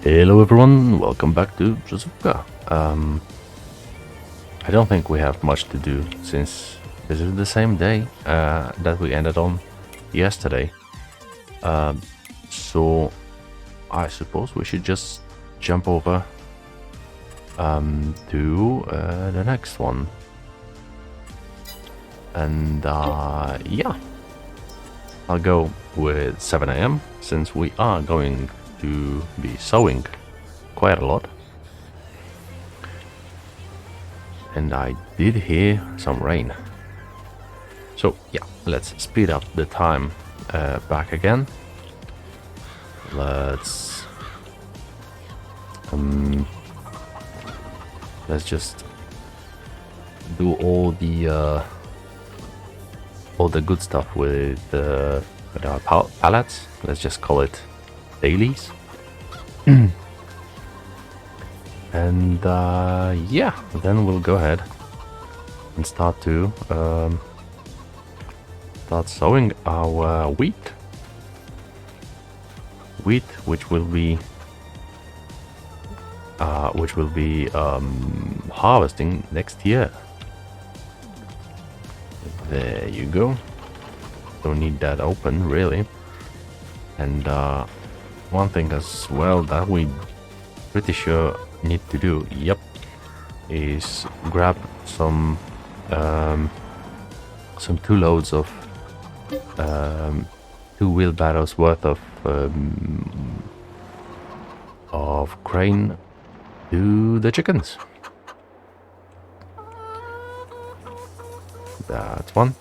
Hello everyone, welcome back to Josuka. I don't think we have much to do since this is the same day that we ended on yesterday. So I suppose we should just jump over to the next one. And yeah, I'll go with 7 AM since we are going to be sowing quite a lot. And I did hear some rain. So yeah, let's speed up the time back again. Let's just do all the good stuff with our pallets. Let's just call it dailies. And yeah, then we'll go ahead and start to start sowing our wheat, which will be harvesting next year. There you go. Don't need that open really. And one thing as well that we pretty sure need to do, yep, is grab some 2 loads of 2 wheelbarrows worth of grain to the chickens. That's one.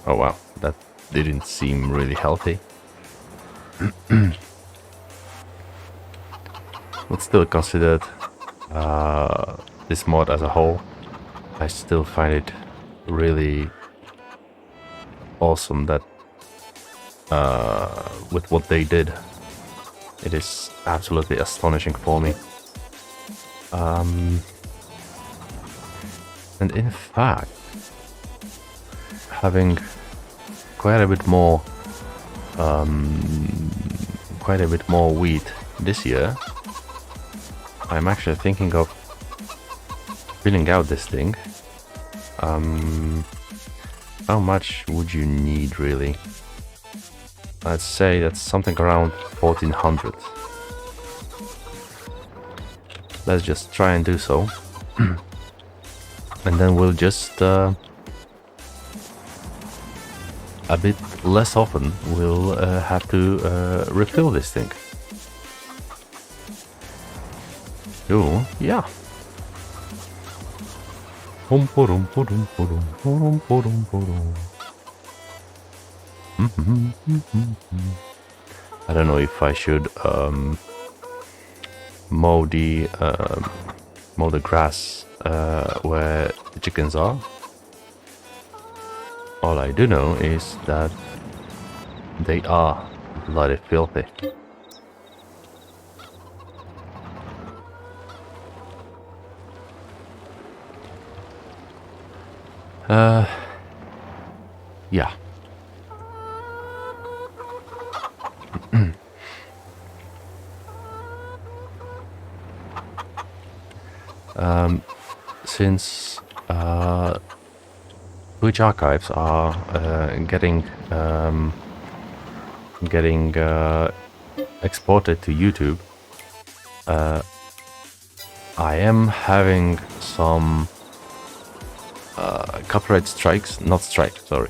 Oh wow, that didn't seem really healthy. But still considered this mod as a whole, I still find it really awesome that with what they did, it is absolutely astonishing for me. And in fact, having quite a bit more wheat this year, I'm actually thinking of filling out this thing. How much would you need really? I'd say that's something around 1400. Let's just try and do so. And then we'll just a bit less often we'll have to refill this thing. Oh, yeah. I don't know if I should mow the grass where the chickens are. All I do know is that they are bloody filthy. Yeah. Since Twitch archives are getting exported to YouTube, I am having some copyright strikes, not strike, sorry,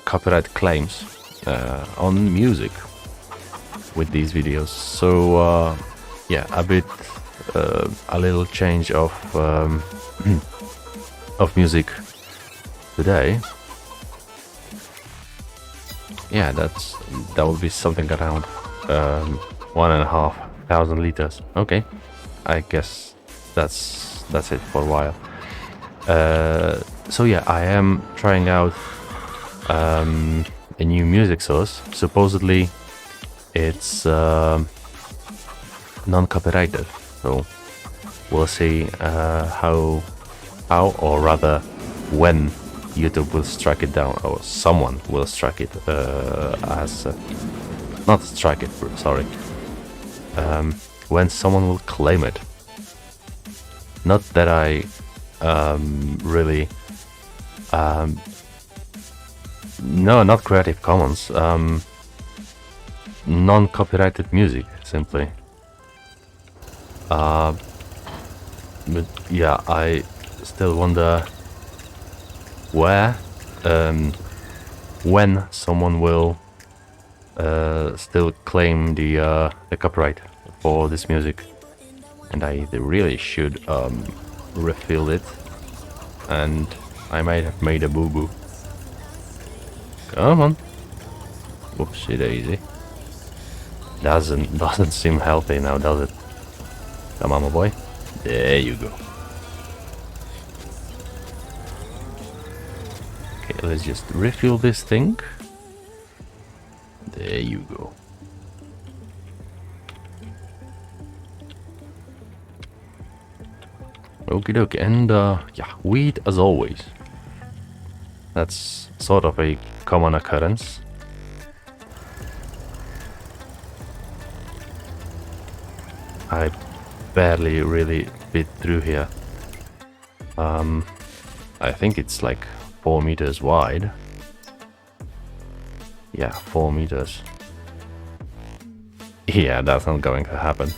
copyright claims on music with these videos. So yeah, a little change of music today. Yeah, that will be something around 1,500 liters. Okay, I guess that's it for a while. So yeah, I am trying out a new music source. Supposedly it's non-copyrighted, so we'll see how or rather when YouTube will strike it down, or someone will strike it as not strike it, sorry, when someone will claim it. Not that I really... no, not Creative Commons. Non-copyrighted music, simply. But yeah, I still wonder where, when someone will still claim the copyright for this music, and I really should refill it, and I might have made a boo-boo. Come on. Whoopsie daisy. Doesn't seem healthy now, does it? Come on, my boy. There you go. Okay, let's just refill this thing. There you go. Okie dokie, and yeah, weed as always. That's sort of a common occurrence. I barely really fit through here. I think it's like 4 meters wide. Yeah, 4 meters. Yeah, that's not going to happen.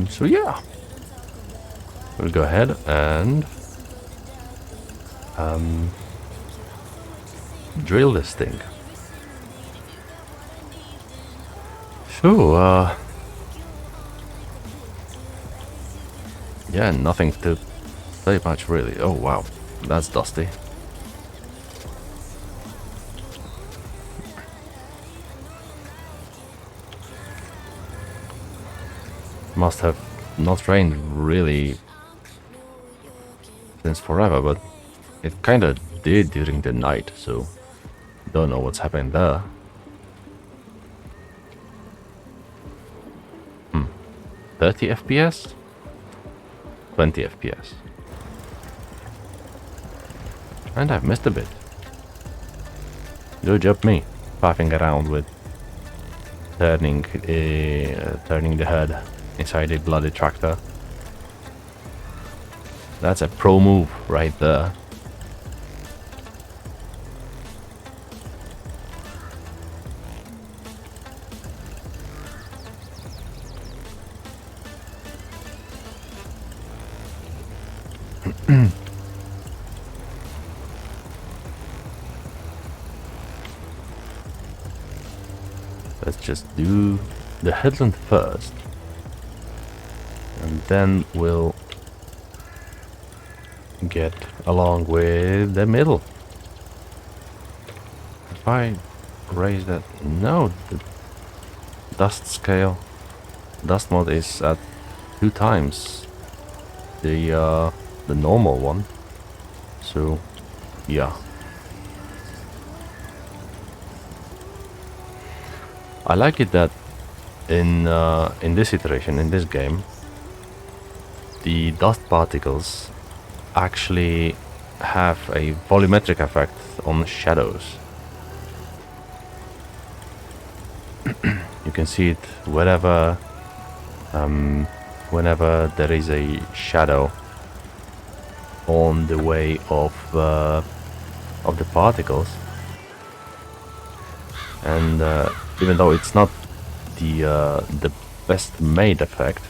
So yeah, we'll go ahead and drill this thing. So yeah, nothing to say much really. Oh wow, that's dusty. Must have not rained really since forever, but it kinda did during the night, so don't know what's happening there. 30 FPS? 20 FPS. And I've missed a bit. Good job me, faffing around with turning the head inside a bloody tractor. That's a pro move right there. Let's just do the headland first, and then we'll get along with the middle. If I raise that, no, the dust scale, dust mode is at 2 times the normal one. So yeah, I like it that in this iteration, in this game, the dust particles actually have a volumetric effect on shadows. You can see it wherever, whenever there is a shadow on the way of the particles, and even though it's not the best made effect,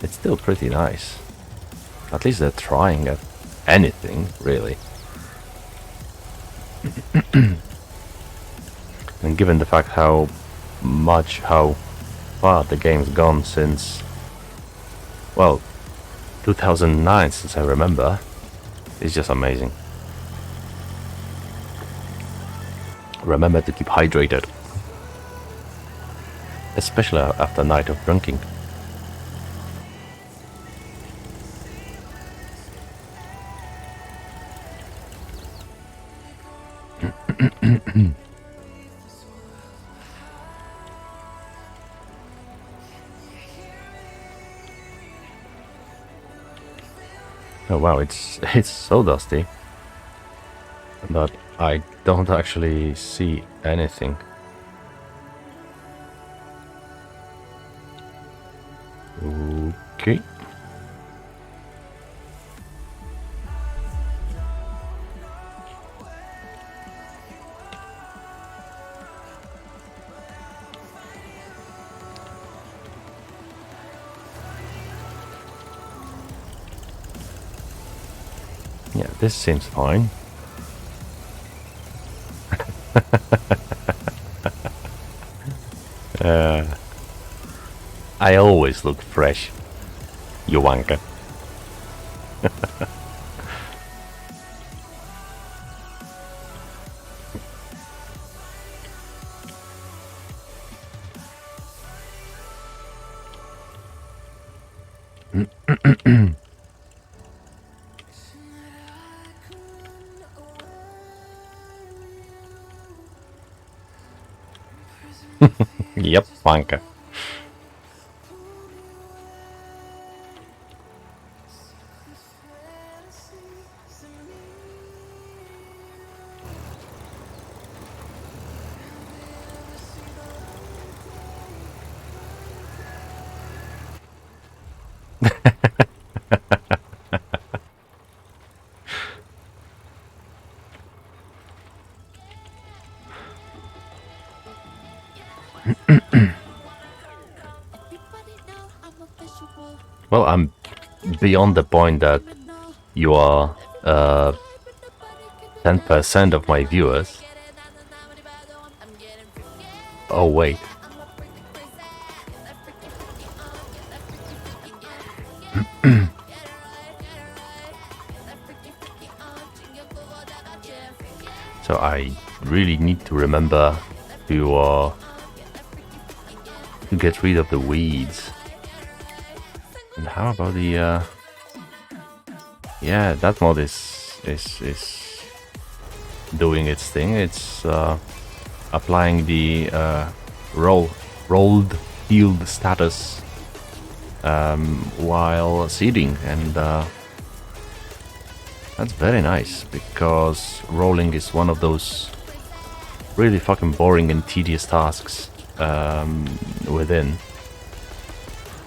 it's still pretty nice. At least they're trying at anything, really. And given the fact how far the game's gone since, well, 2009, since I remember, it's just amazing. Remember to keep hydrated, especially after a night of drinking. Oh wow, it's so dusty that I don't actually see anything. Okay. Yeah, this seems fine. I always look fresh, you wanker. Yep, wanker. Well, I'm beyond the point that you are 10% of my viewers. Oh, wait. So I really need to remember to get rid of the weeds. And how about the yeah, that mod is doing its thing. It's applying the rolled healed status while seeding, and that's very nice, because rolling is one of those really fucking boring and tedious tasks within.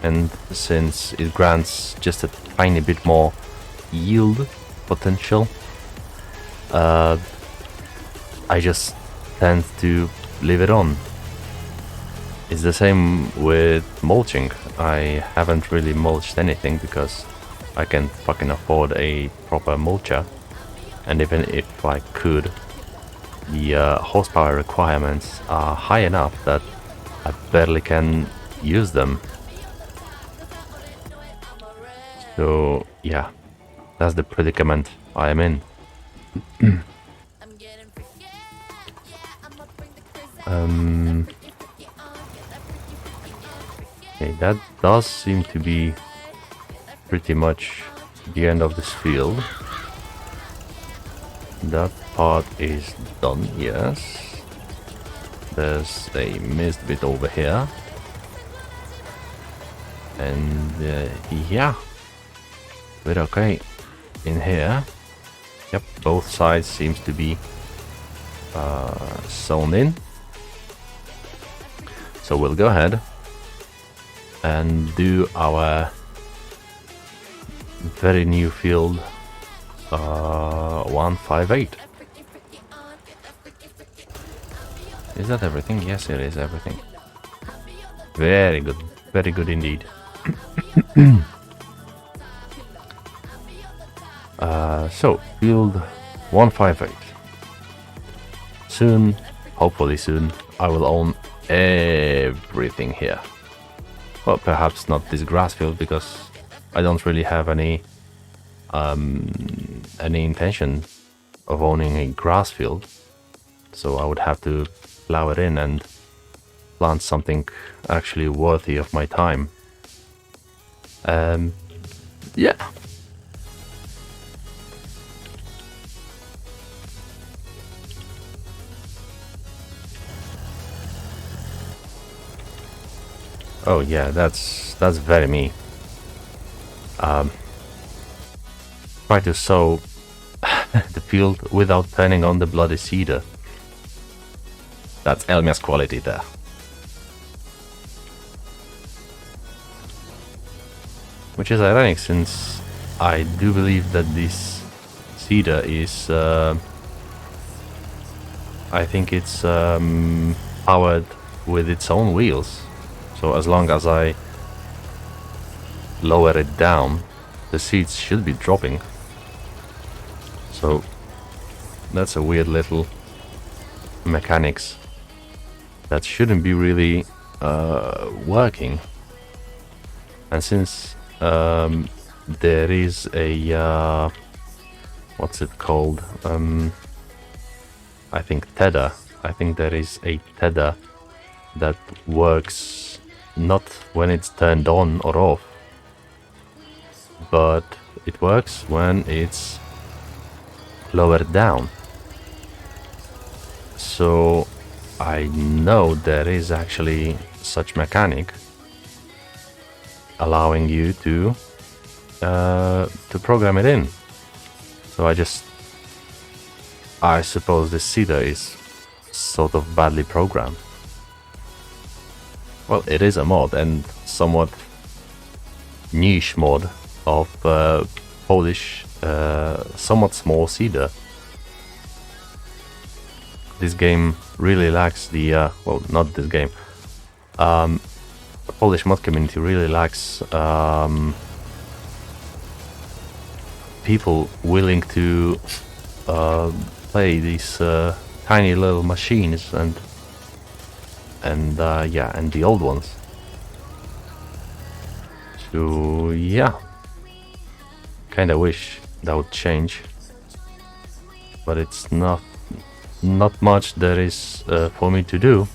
And since it grants just a tiny bit more yield potential, I just tend to leave it on. It's the same with mulching. I haven't really mulched anything because I can't fucking afford a proper mulcher, and even if I could, the horsepower requirements are high enough that I barely can use them. So yeah, that's the predicament I am in. Okay, that does seem to be pretty much the end of this field. That part is done, yes. There's a missed bit over here. And yeah, we're okay in here. Yep, both sides seems to be sewn in. So we'll go ahead and do our very new field 158. Is that everything? Yes, it is everything. Very good indeed. So field 158. Soon, hopefully soon, I will own everything here. Well, perhaps not this grass field, because I don't really have any intention of owning a grass field. So I would have to plow it in and plant something actually worthy of my time. Yeah. Oh yeah, that's very me. Try to sow the field without turning on the bloody seeder. That's Elmias quality there. which is ironic since I do believe that this seeder is, I think it's powered with its own wheels. So as long as I lower it down, the seeds should be dropping. So that's a weird little mechanics that shouldn't be really working. And since there is a what's it called? I think tether. I think there is a tether that works not when it's turned on or off, but it works when it's lowered down. So I know there is actually such mechanic allowing you to program it in. So I suppose this seeder is sort of badly programmed. Well, it is a mod, and somewhat niche mod of Polish, somewhat small seeder. This game really lacks the, well, not this game. The Polish mod community really lacks people willing to play these tiny little machines and yeah, and the old ones. So yeah, kinda wish that would change, but it's not much there is for me to do,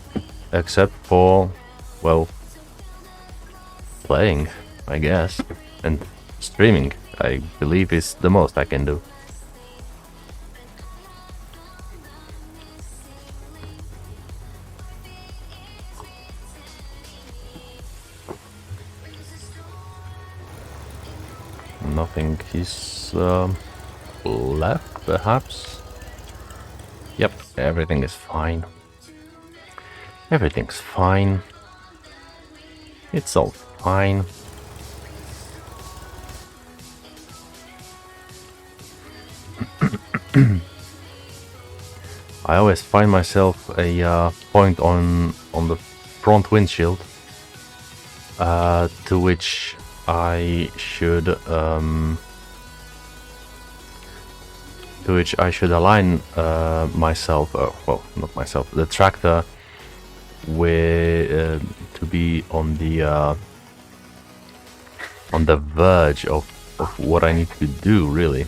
except for, well, playing, I guess, and streaming. I believe is the most I can do. Nothing is left, perhaps. Yep, everything is fine. Everything's fine. It's all fine. I always find myself a point on the front windshield, to which I should align myself. Well, not myself. The tractor with to be on the verge of what I need to do, really.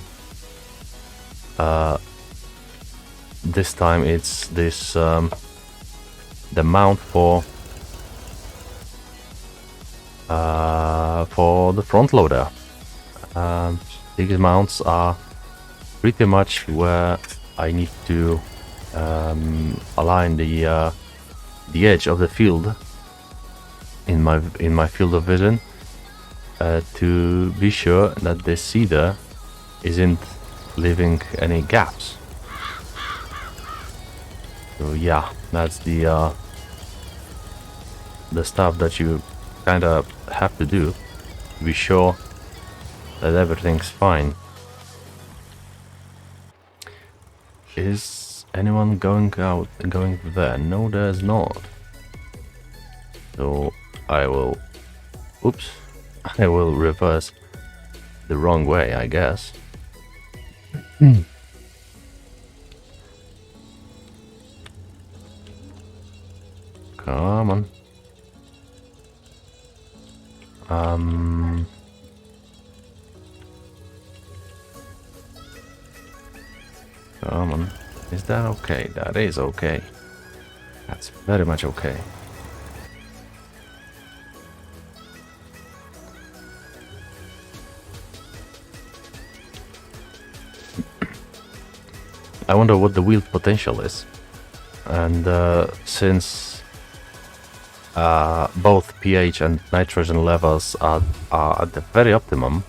This time it's this the mount for the front loader. These mounts are pretty much where I need to align the edge of the field in my field of vision, to be sure that the seeder isn't leaving any gaps. So yeah, that's the stuff that you kind of have to do to be sure that everything's fine. Is anyone going there? No, there's not. So I will reverse the wrong way, I guess. Come on. Come on. Is that okay? That is okay. That's very much okay. I wonder what the wheel potential is. And since both pH and nitrogen levels are at the very optimum,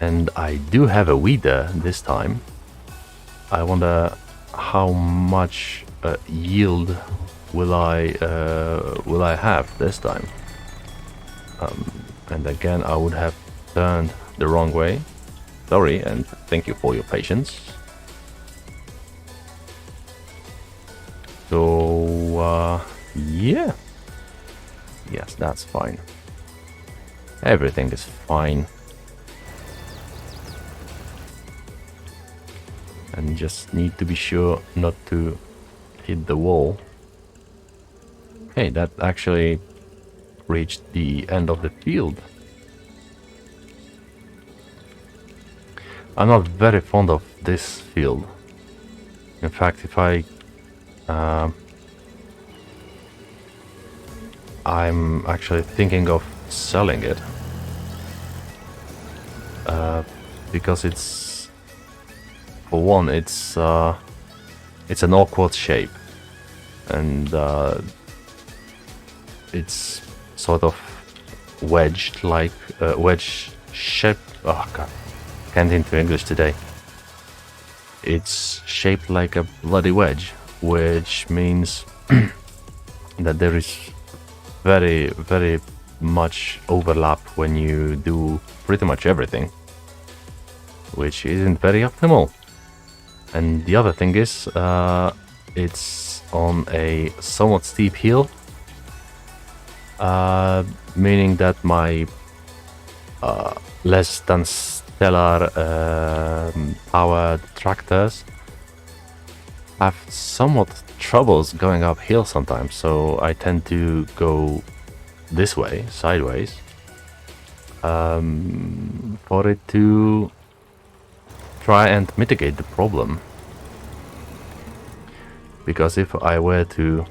and I do have a weeder this time, I wonder how much yield will I have this time. And again, I would have turned the wrong way. Sorry, and thank you for your patience. So, yeah. Yes, that's fine. Everything is fine. And just need to be sure not to hit the wall. Hey, that actually reached the end of the field. I'm not very fond of this field. In fact, if I'm actually thinking of selling it. Because it's, for one, it's an awkward shape. And it's sort of wedged, like wedge shape. Oh god, can't into English today. It's shaped like a bloody wedge, which means that there is very, very much overlap when you do pretty much everything, which isn't very optimal. And the other thing is, it's on a somewhat steep hill, meaning that my less than stellar powered tractors have somewhat troubles going uphill sometimes, so I tend to go this way, sideways, for it to try and mitigate the problem. Because if I were to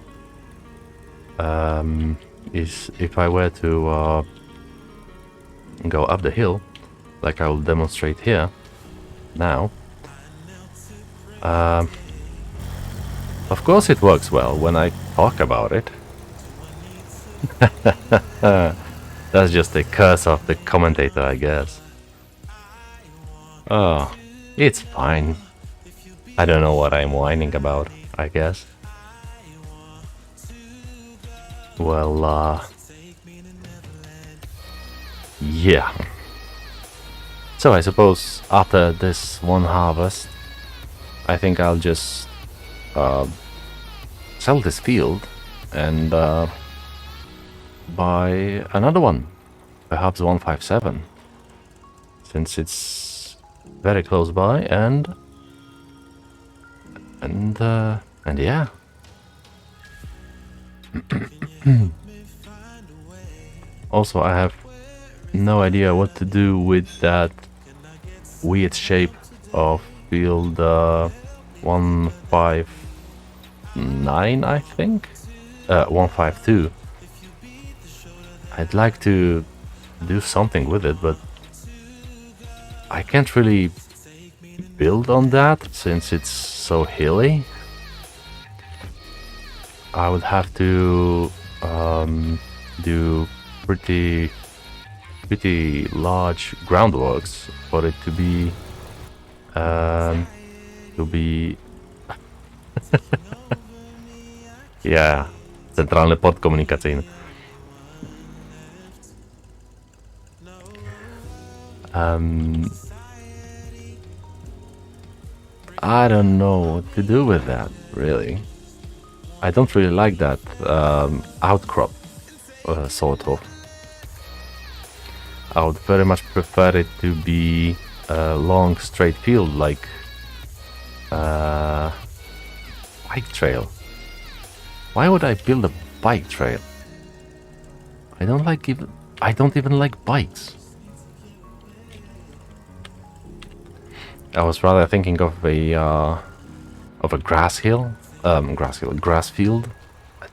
go up the hill, like I will demonstrate here now, of course it works well when I talk about it. That's just the curse of the commentator, I guess. Oh, it's fine. I don't know what I'm whining about, I guess. Well, yeah. So I suppose after this one harvest, I think I'll just sell this field and buy another one, perhaps 157, since it's very close by, and yeah. Also, I have no idea what to do with that weird shape of field 159, I think? 152. I'd like to do something with it, but I can't really build on that since it's so hilly. I would have to do pretty large groundworks for it to be yeah, centralny port komunikacyjny. I don't know what to do with that, really. I don't really like that outcrop, sort of. I would very much prefer it to be a long straight field, like bike trail. Why would I build a bike trail? I don't even like bikes. I was rather thinking of a grass field, a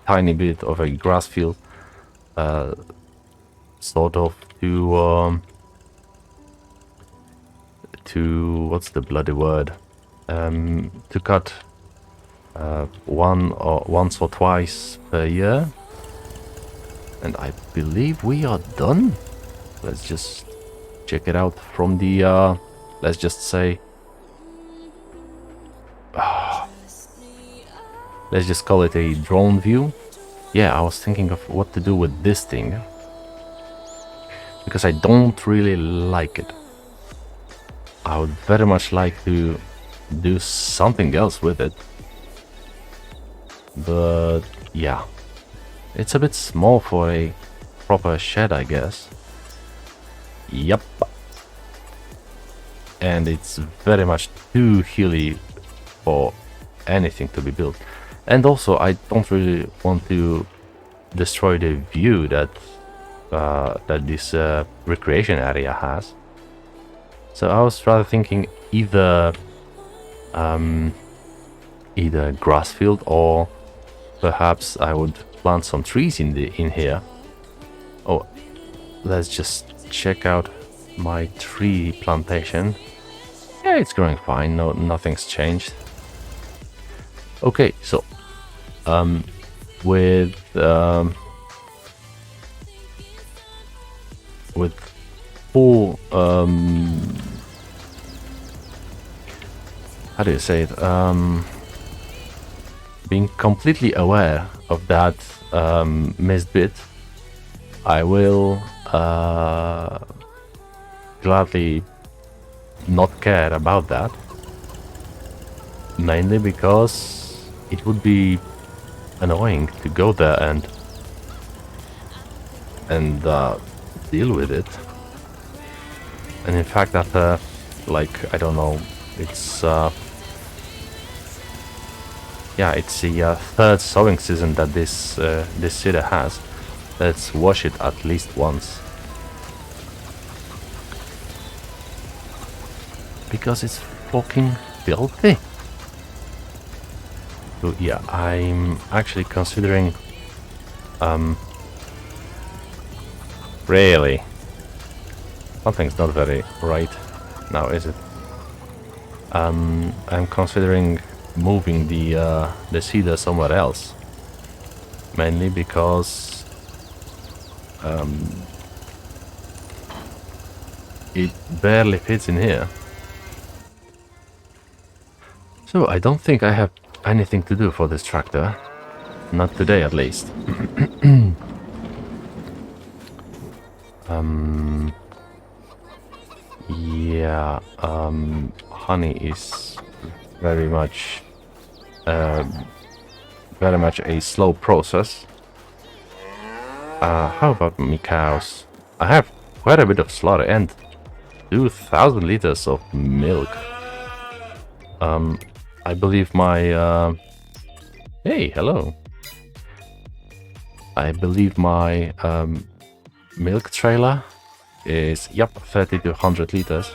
tiny bit of a grass field, sort of to what's the bloody word? To cut once or twice per year, and I believe we are done. Let's just check it out from the let's just say let's just call it a drone view. Yeah, I was thinking of what to do with this thing. because I don't really like it. I would very much like to do something else with it, but yeah, it's a bit small for a proper shed, I guess. Yep. And it's very much too hilly for anything to be built. And also, I don't really want to destroy the view that that this recreation area has. So I was rather thinking either either grass field, or perhaps I would plant some trees in here. Oh, let's just check out my tree plantation. Yeah, it's growing fine. No, nothing's changed. Okay, so with full how do you say it? Being completely aware of that missed bit, I will gladly not care about that, mainly because it would be annoying to go there and deal with it. And in fact, after, like, I don't know, it's yeah, it's the third sowing season that this city has. Let's wash it at least once, because it's fucking filthy. So yeah, I'm actually considering really, something's not very right now, is it? I'm considering moving the cedar somewhere else, mainly because it barely fits in here. So I don't think I have anything to do for this tractor, not today at least. Yeah, honey is very much a slow process. How about me cows? I have quite a bit of slaughter and 2,000 liters of milk. I believe my hey, hello. I believe my milk trailer is, yep, 30 to 100 liters.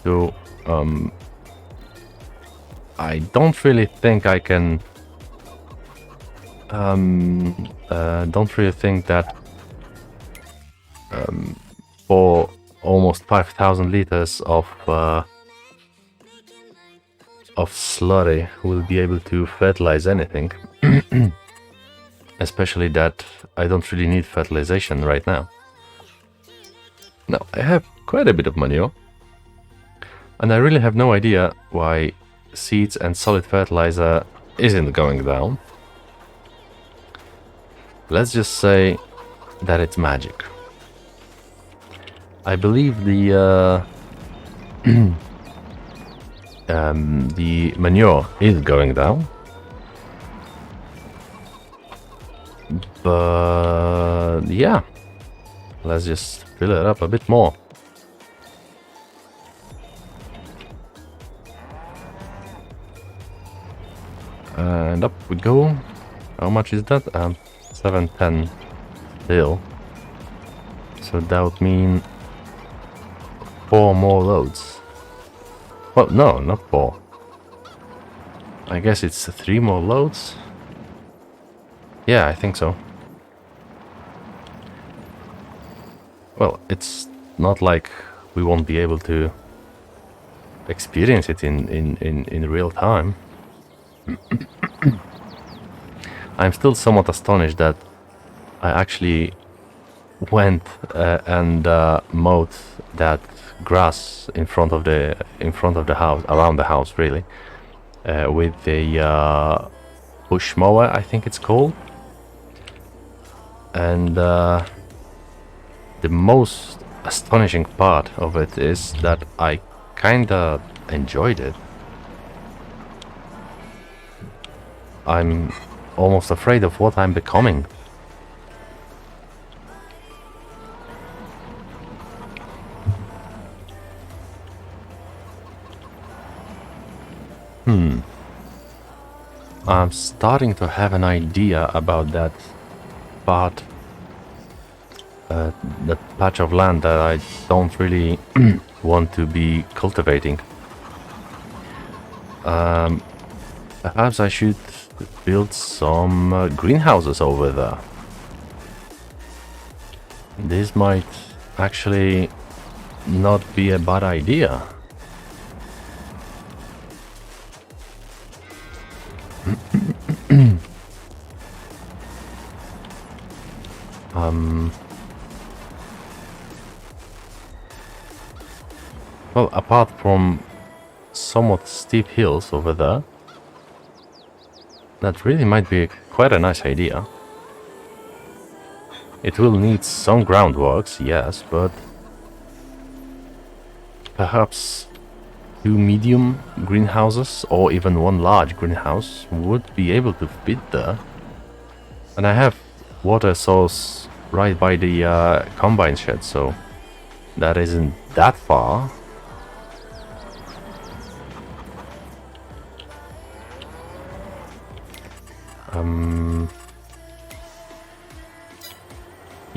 So I don't really think I can don't really think that for almost 5,000 liters of slurry we'll be able to fertilize anything. Especially that I don't really need fertilization right now. Now, I have quite a bit of manure, and I really have no idea why seeds and solid fertilizer isn't going down. Let's just say that it's magic. I believe the the manure is going down, but yeah, let's just fill it up a bit more. And up we go. How much is that? 710 still. So that would mean 4 more loads. Well, no, not 4. I guess it's 3 more loads. Yeah, I think so. Well, it's not like we won't be able to experience it in real time. I'm still somewhat astonished that I actually went and mowed that grass in front of the house, around the house really, with a push mower, I think it's called. And the most astonishing part of it is that I kinda enjoyed it. I'm almost afraid of what I'm becoming. I'm starting to have an idea about that part, that patch of land that I don't really want to be cultivating. Perhaps I should build some greenhouses over there. This might actually not be a bad idea. Well, apart from somewhat steep hills over there, that really might be quite a nice idea. It will need some groundworks, yes, but perhaps 2 medium greenhouses or even 1 large greenhouse would be able to fit there. And I have water source right by the combine shed, so that isn't that far.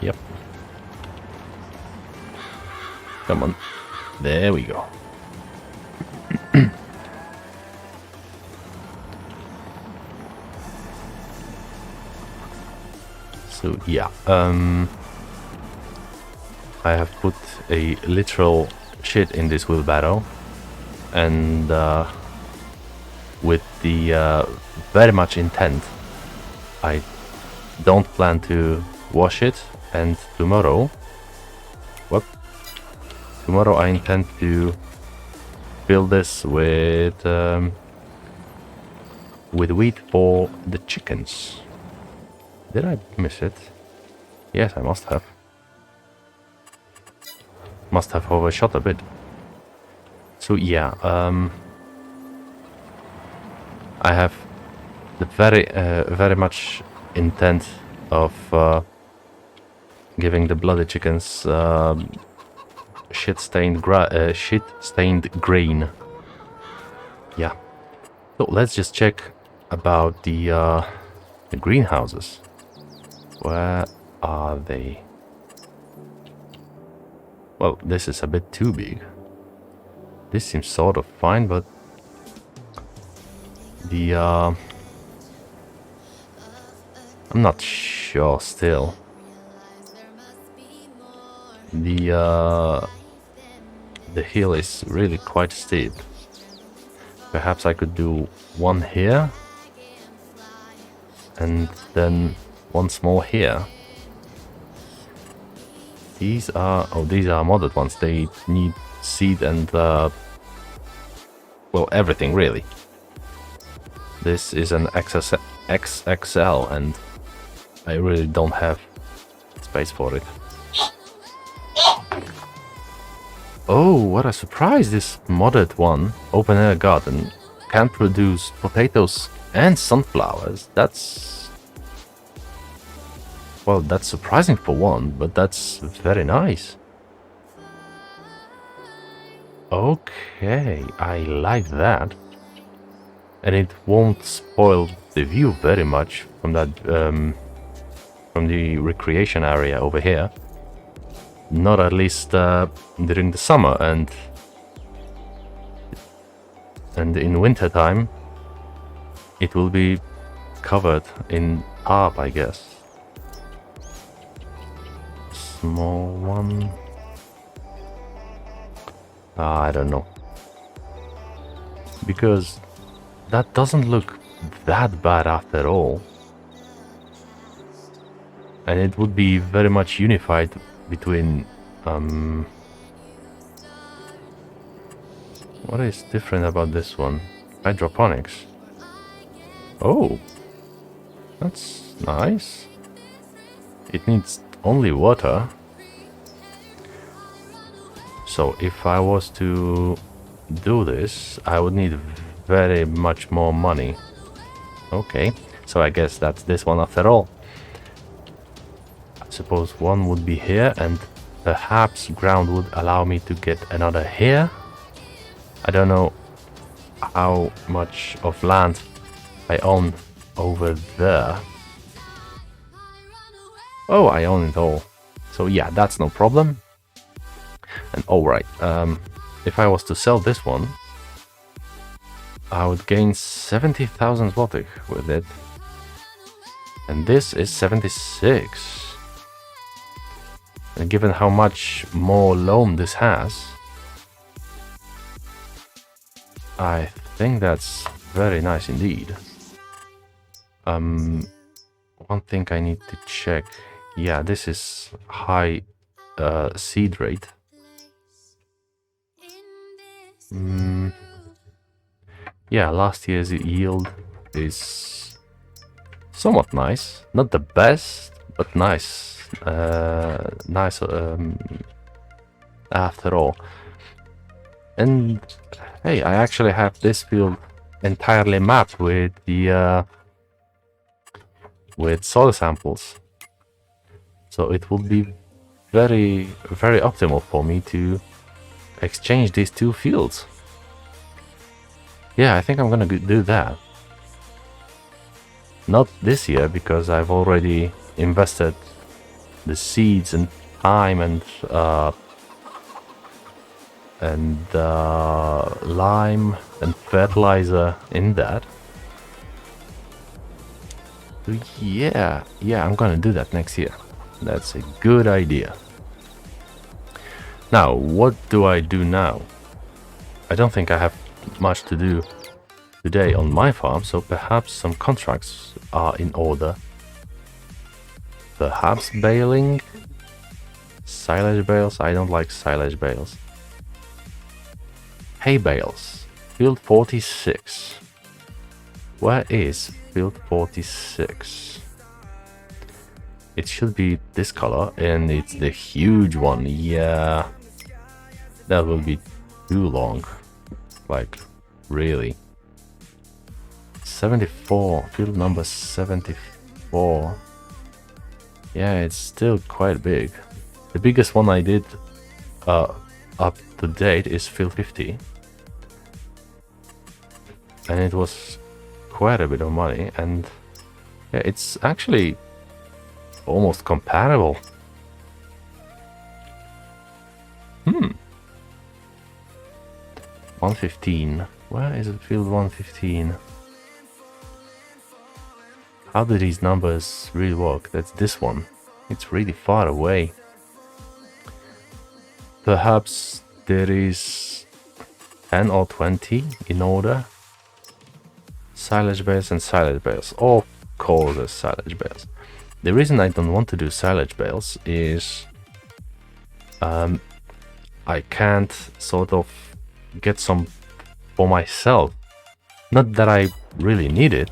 Yep. Come on. There we go. So yeah, I have put a literal shit in this wheelbarrow, and with the very much intent, I don't plan to wash it, and tomorrow I intend to fill this with wheat for the chickens. Did I miss it? Yes, I must have. Must have overshot a bit. So yeah, I have the very much intent of giving the bloody chickens shit-stained grain. Yeah. So let's just check about the greenhouses. Where are they? Well, this is a bit too big. This seems sort of fine, but the I'm not sure still. The hill is really quite steep. Perhaps I could do 1 here and then 1 small here. These are modded ones. They need seed and well, everything really. This is an XXL and I really don't have space for it. Oh, what a surprise! This modded one, open air garden, can produce potatoes and sunflowers. That's... well, that's surprising for one, but that's very nice. Okay, I like that. And it won't spoil the view very much from that, from the recreation area over here. Not at least during the summer, and in winter time it will be covered in tarp, I guess. Small one. I don't know, because that doesn't look that bad after all, and it would be very much unified between what is different about this one? Hydroponics. Oh, that's nice. It needs only water. So if I was to do this, I would need very much more money. Okay, so I guess that's this one after all. I suppose one would be here, and perhaps ground would allow me to get another here. I don't know how much of land I own over there. Oh, I own it all. So yeah, that's no problem. And alright, if I was to sell this one, I would gain 70,000 zlotych with it. And this is 76. And given how much more loam this has, I think that's very nice indeed. One thing I need to check. Yeah, this is high seed rate. Yeah, last year's yield is somewhat nice. Not the best, but nice. Nice after all. And hey, I actually have this field entirely mapped with the with soil samples. So it would be very, very optimal for me to exchange these two fields. Yeah, I think I'm gonna do that. Not this year, because I've already invested the seeds and time and lime and fertilizer in that. So yeah, I'm gonna do that next year. That's a good idea. Now, what do I do now? I don't think I have much to do today on my farm, so perhaps some contracts are in order. Perhaps baling? Silage bales? I don't like silage bales. Hay bales. Field 46. Where is field 46? It should be this color, and it's the huge one. Yeah, that will be too long. Like, really. 74, field number 74. Yeah, it's still quite big. The biggest one I did up to date is field 50. And it was quite a bit of money, and yeah, it's actually almost comparable. 115. Where is it? Field 115. How do these numbers really work? That's this one. It's really far away. Perhaps there is 10 or 20 in order. Silage bales and silage bales. Of course, there's silage bales. The reason I don't want to do silage bales is I can't sort of get some for myself. Not that I really need it.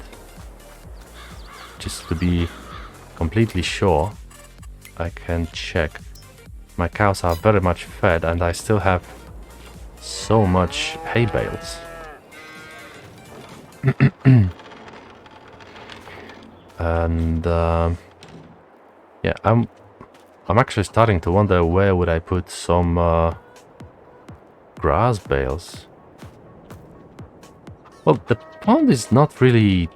Just to be completely sure, I can check. My cows are very much fed, and I still have so much hay bales. And yeah, I'm actually starting to wonder where would I put some grass bales. Well, the pond is not really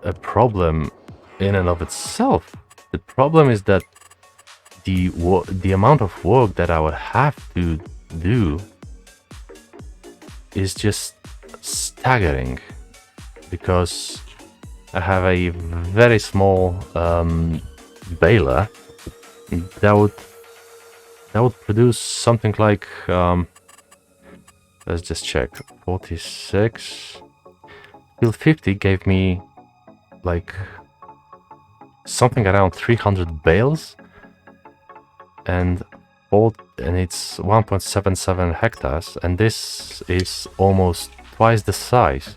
a problem in and of itself. The problem is that the amount of work that I would have to do is just staggering, because I have a very small baler that would produce something like let's just check. 46. Field 50 gave me like something around 300 bales, and it's 1.77 hectares, and this is almost twice the size.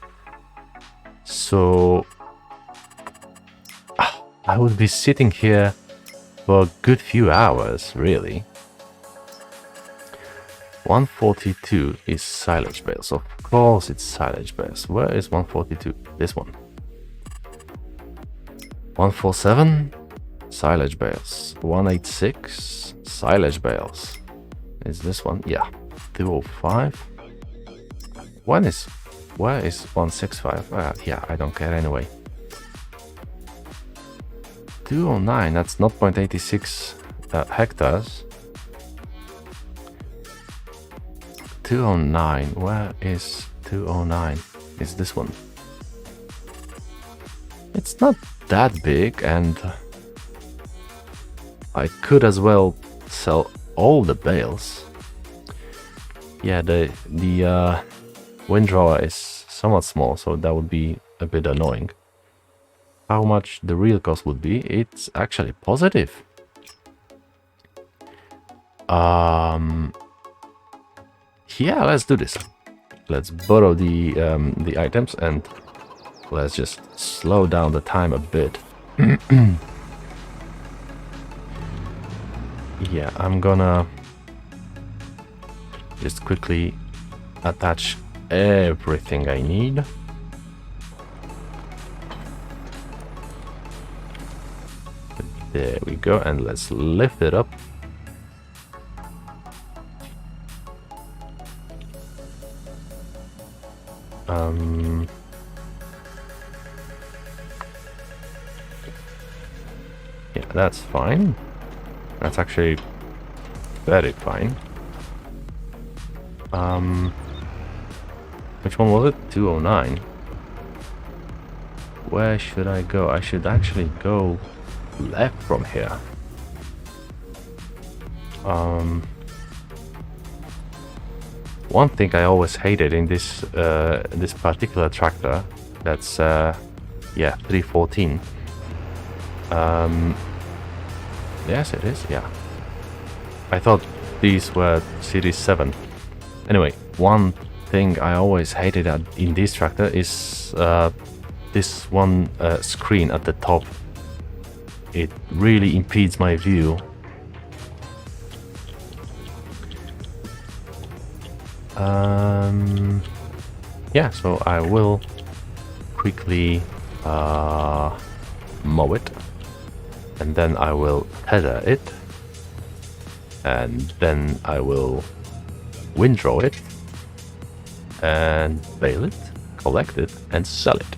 So I would be sitting here for a good few hours, really. 142 is silage bales. Of course it's silage bales. Where is 142? This one. 147 silage bales. 186 silage bales. Is this one? Yeah. 205. Where is 165? Yeah, I don't care anyway. 209, that's 0.86 hectares. 209, where is 209? Is this one? It's not that big, and I could as well sell all the bales. Yeah, the windrower is somewhat small, so that would be a bit annoying. How much the real cost would be? It's actually positive. Yeah, let's do this. Let's borrow the items and let's just slow down the time a bit. Yeah, I'm gonna just quickly attach everything I need. There we go, and let's lift it up. Yeah, that's fine. That's actually very fine. Which one was it? 209. Where should I go? I should actually go left from here. One thing I always hated in this this particular tractor, that's yeah, 314. Yes, it is. Yeah, I thought these were Series 7. Anyway, one thing I always hated in this tractor is this one screen at the top. It really impedes my view. Yeah, so I will quickly mow it, and then I will tether it, and then I will windrow it, and bale it, collect it, and sell it.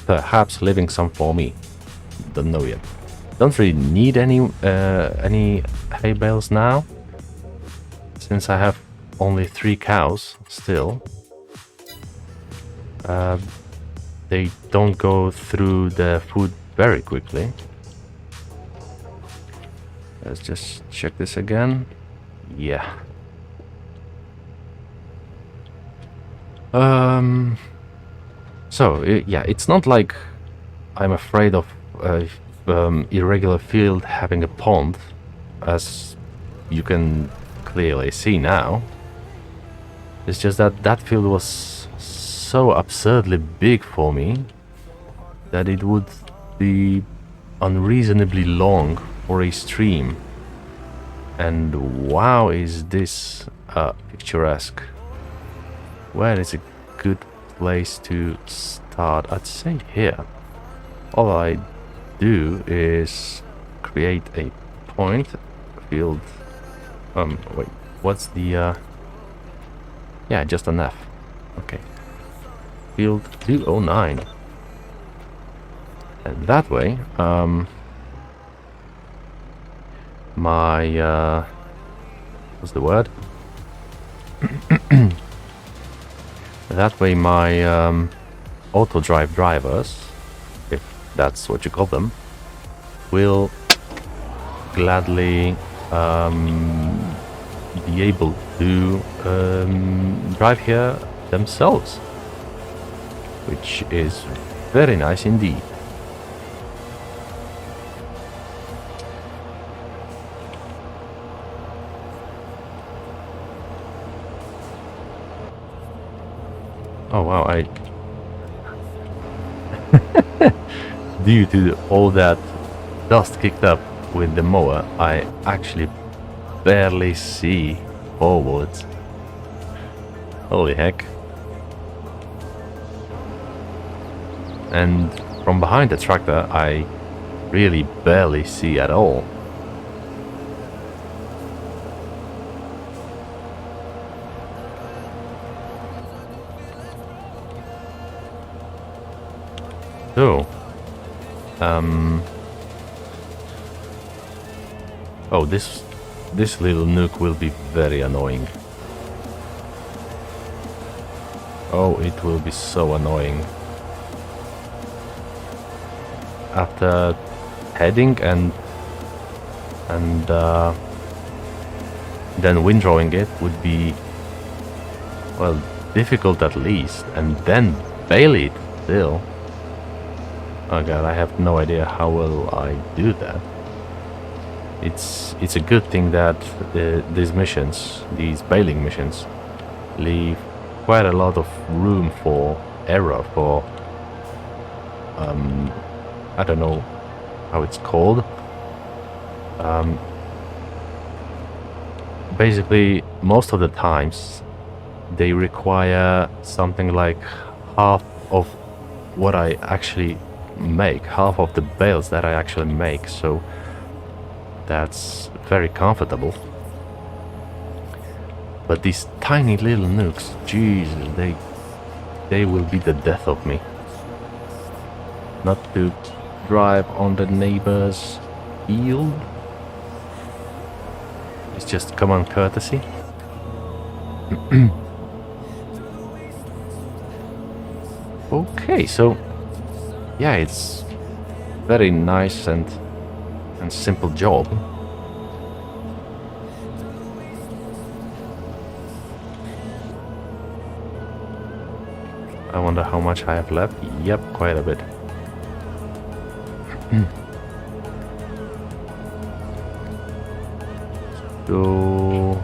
Perhaps leaving some for me. Don't know yet. Don't really need any hay bales now, since I have only 3 cows still. They don't go through the food very quickly. Let's just check this again. Yeah. So yeah, it's not like I'm afraid of irregular field having a pond, as you can clearly see now. It's just that that field was so absurdly big for me that it would be unreasonably long for a stream. And wow, is this picturesque. Where is a good place to start? I'd say here. All I do is create a point field. Wait, what's the yeah, just an F. Okay. Field 209. And that way, my what's the word? That way my auto drive drivers, if that's what you call them, will gladly be able to drive here themselves, which is very nice indeed. Oh wow, due to all that dust kicked up with the mower, I actually barely see forwards. Holy heck. And from behind the tractor, I really barely see at all. So, oh, this little nuke will be very annoying. Oh, it will be so annoying. After heading and then windrowing it would be, well, difficult at least, and then bail it still. Oh god, I have no idea how will I do that. It's a good thing that these missions, these baling missions, leave quite a lot of room for error, for I don't know how it's called. Basically, most of the times they require something like half of what I actually make, half of the bales that I actually make, so that's very comfortable. But these tiny little nukes, Jesus, they will be the death of me. Not to drive on the neighbor's field. It's just common courtesy. Okay, so yeah, it's very nice and simple job. I wonder how much I have left. Yep, quite a bit. So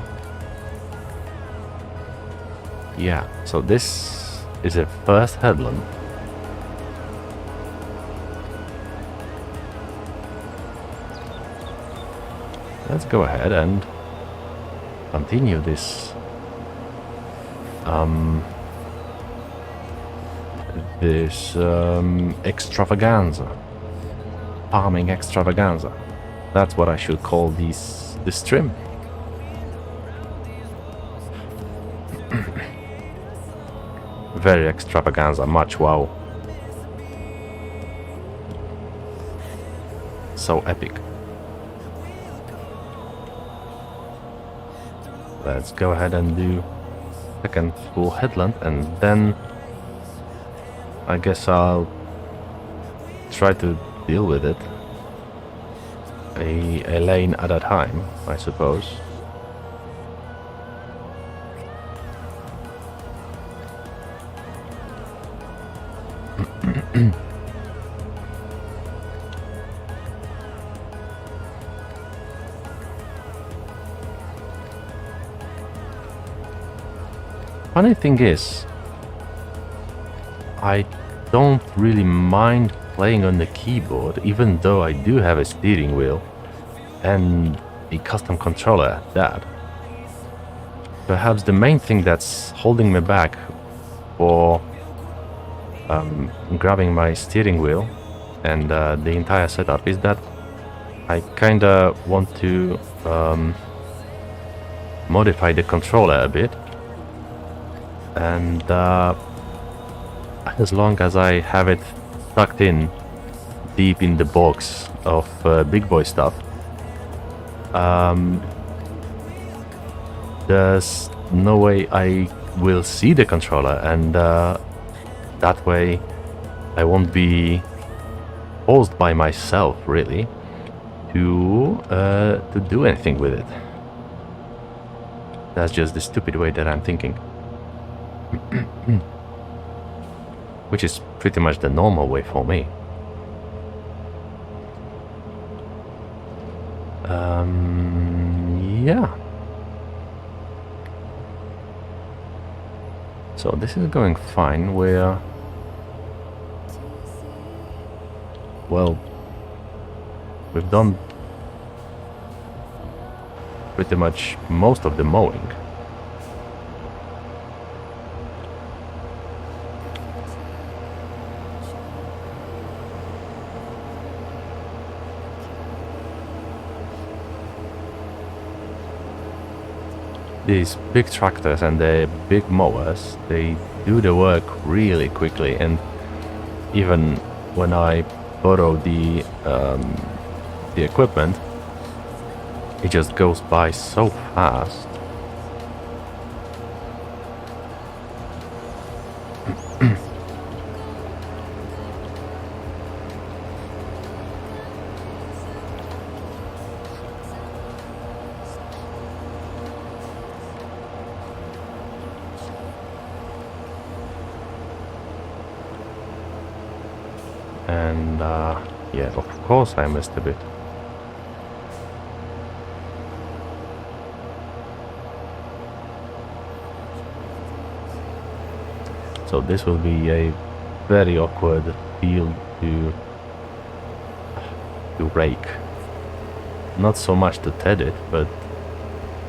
yeah, so this is a first headland. Let's go ahead and continue this extravaganza, farming extravaganza. That's what I should call this trim. Very extravaganza, much wow. So epic. Let's go ahead and do second full headland, and then I guess I'll try to deal with it a lane at a time, I suppose. Funny thing is, I don't really mind playing on the keyboard, even though I do have a steering wheel and a custom controller at that. Perhaps the main thing that's holding me back for grabbing my steering wheel and the entire setup is that I kinda want to modify the controller a bit, and as long as I have it tucked in deep in the box of big boy stuff, there's no way I will see the controller, and that way I won't be forced by myself really to do anything with it. That's just the stupid way that I'm thinking. Which is pretty much the normal way for me. Yeah. So this is going fine. We're... well, we've done pretty much most of the mowing. these big tractors and the big mowers, they do the work really quickly, and even when I borrow the equipment, it just goes by so fast. And yeah, of course I missed a bit. So this will be a very awkward field to rake. Not so much to TED it, but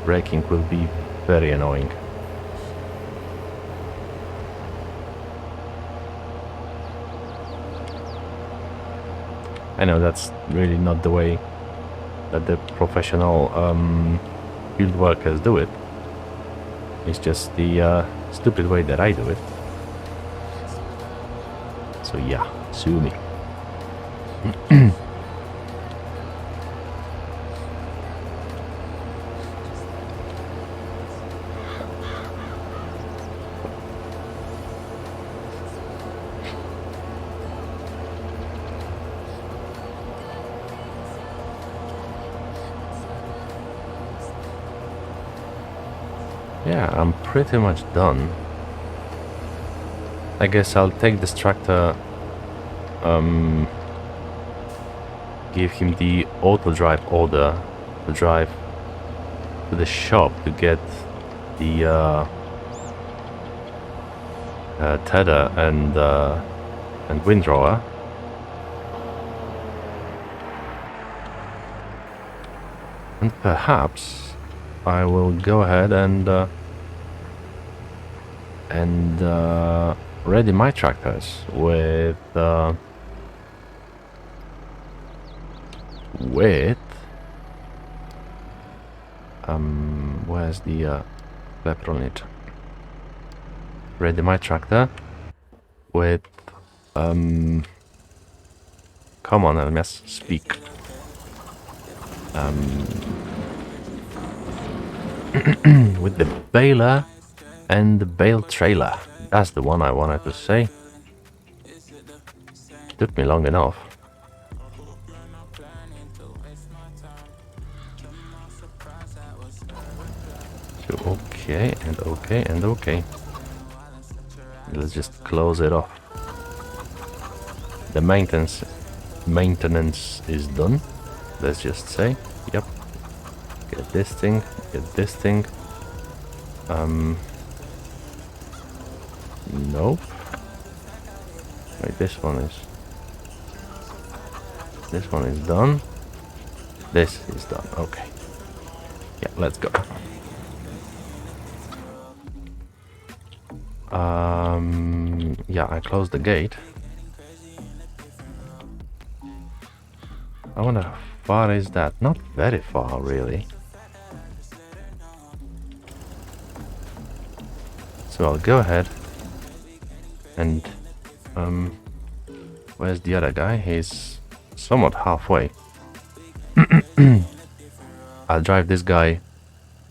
raking will be very annoying. I know that's really not the way that the professional field workers do it. It's just the stupid way that I do it. So yeah, sue me. Yeah, I'm pretty much done. I guess I'll take this tractor, give him the auto drive order to drive to the shop to get the tether and windrower. And perhaps I will go ahead and ready my tractors with where's the pepper on it? Ready my tractor with come on, Elmias, speak. With the baler and the bale trailer. That's the one I wanted to say. Took me long enough. So okay and okay and okay. Let's just close it off. The maintenance is done. Let's just say, yep. Get this thing, get this thing. Nope. Wait, this one is done. This is done. Okay. Yeah, let's go. Yeah, I closed the gate. I wonder how far is that? Not very far, really. So I'll go ahead and where's the other guy? He's somewhat halfway. I'll drive this guy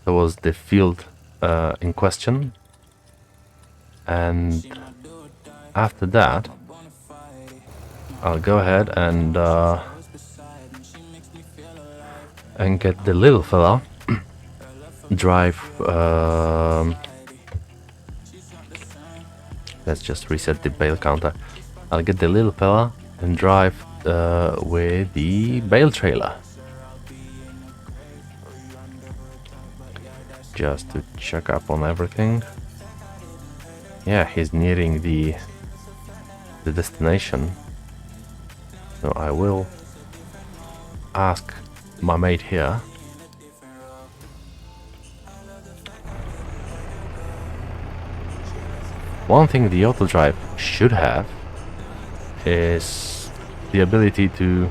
towards the field in question, and after that I'll go ahead and get the little fella drive. Let's just reset the bale counter. I'll get the little fella and drive with the bale trailer. Just to check up on everything. Yeah, he's nearing the destination. So I will ask my mate here. One thing the auto drive should have is the ability to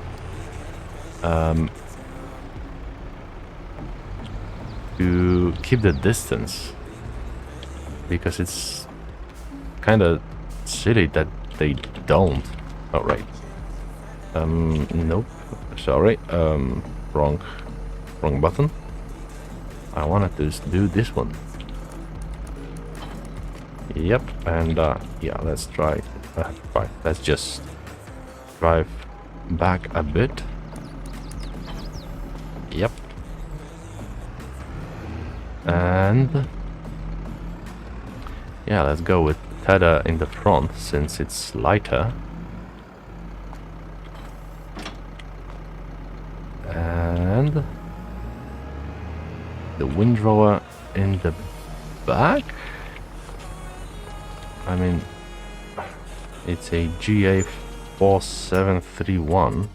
to keep the distance, because it's kind of silly that they don't. Oh, right. Nope. Sorry. Wrong button. I wanted to do this one. Yep. And yeah, let's try. Right. Let's just drive back a bit. Yep. And yeah, let's go with tether in the front since it's lighter. And the windrower in the back. I mean, it's a GA4731.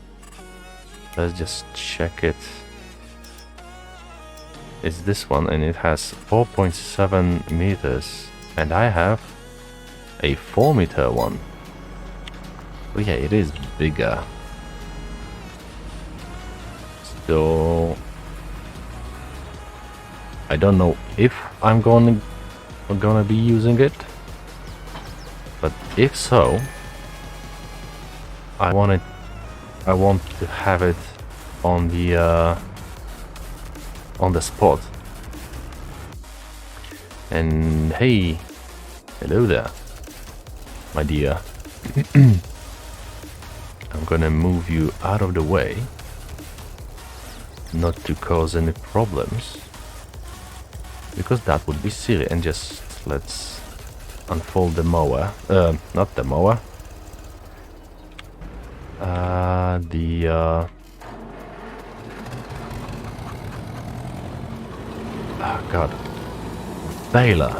Let's just check it. It's this one, and it has 4.7 meters, and I have a 4-meter one. Oh yeah, it is bigger. So I don't know if I'm gonna be using it, but if so, I want to have it on the spot. And hey, hello there, my dear. I'm gonna move you out of the way, not to cause any problems, because that would be silly. And just let's unfold the mower. Not the mower. Oh god. Baler.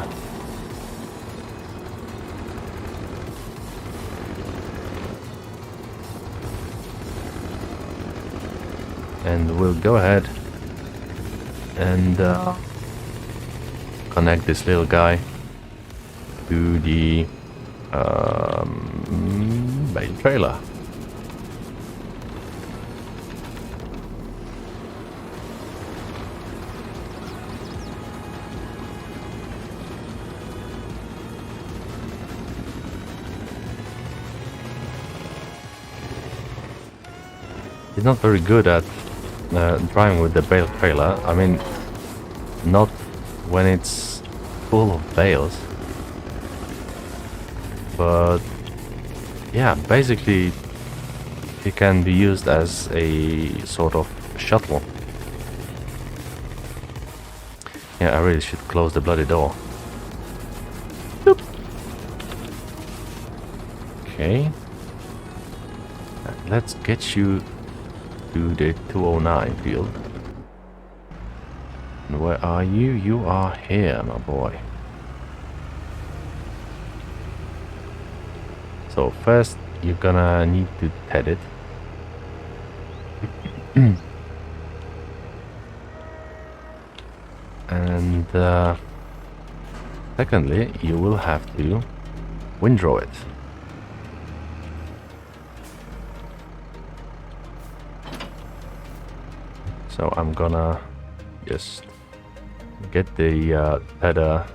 And we'll go ahead and connect this little guy to the bale trailer. He's not very good at driving with the bale trailer. I mean, not when it's full of bales. But yeah, basically it can be used as a sort of shuttle. Yeah, I really should close the bloody door. Boop. Okay. Let's get you to the 209 field. And where are you? You are here, my boy. So first you're gonna need to TED it. And secondly, you will have to windrow it. So I'm gonna just get the tether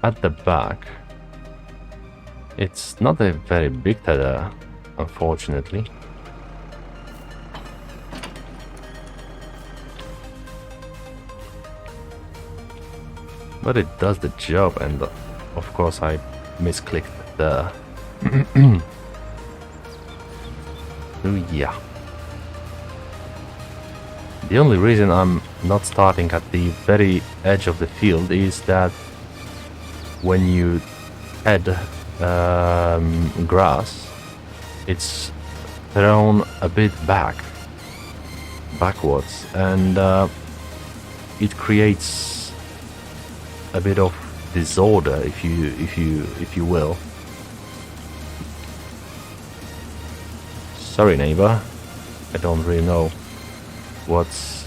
at the back. It's not a very big tether, unfortunately. But it does the job, and of course I misclicked the... Oh yeah. The only reason I'm not starting at the very edge of the field is that when you add grass, it's thrown a bit backwards, and it creates a bit of disorder, if you will. Sorry, neighbor, I don't really know what's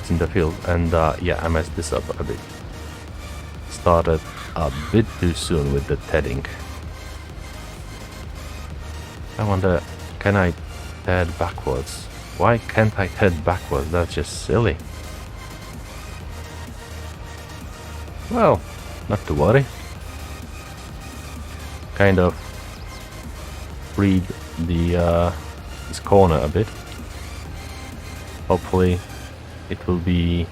in the field, and yeah, I messed this up a bit. Started a bit too soon with the tedding. I wonder, can I ted backwards? Why can't I ted backwards? That's just silly. Well, not to worry. Kind of freed the this corner a bit. Hopefully, it will be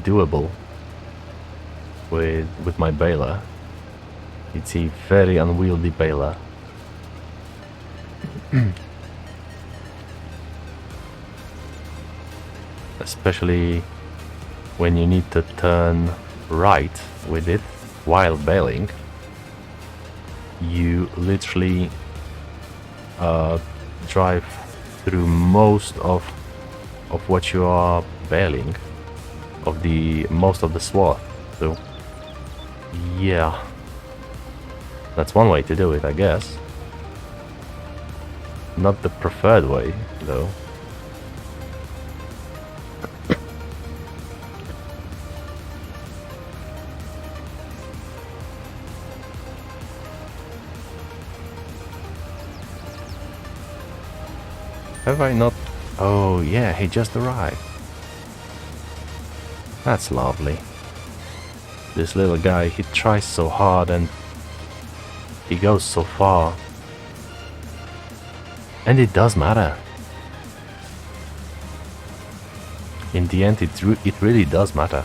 doable with my baler. It's a very unwieldy baler. Especially when you need to turn right with it while baling. You literally drive through most of what you are baling, most of the swath. So yeah, that's one way to do it, I guess. Not the preferred way, though. Have I not? Oh yeah, he just arrived. That's lovely. This little guy, he tries so hard and he goes so far. And it does matter. In the end, it really does matter.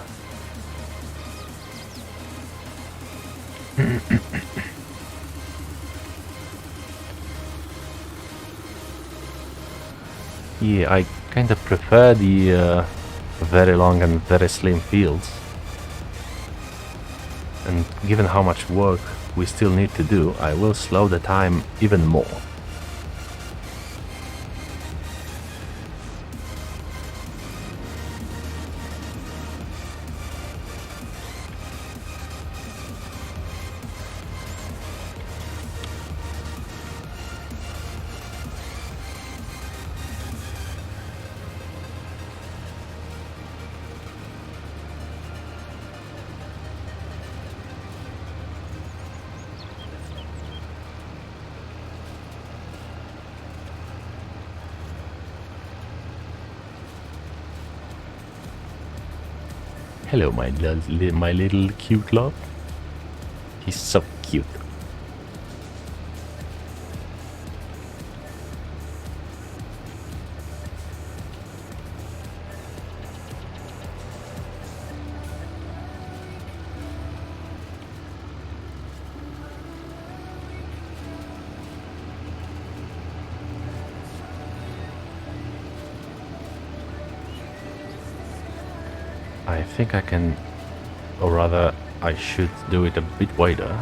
Yeah, I kind of prefer the very long and very slim fields. And given how much work we still need to do, I will slow the time even more. Hello, my little cute love. He's so cute. I think I can, or rather, I should do it a bit wider.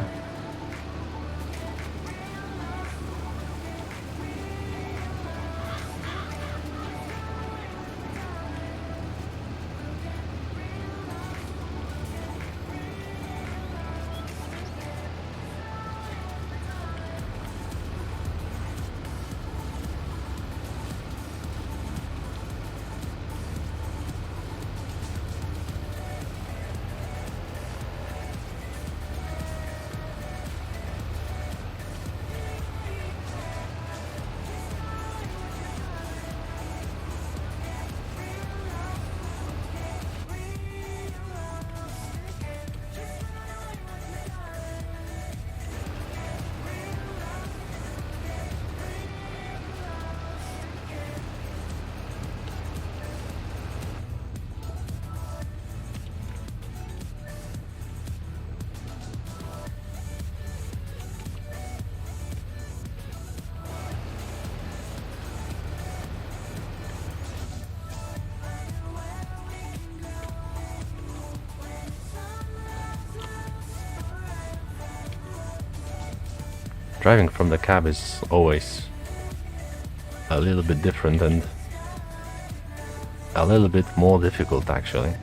Driving from the cab is always a little bit different and a little bit more difficult, actually,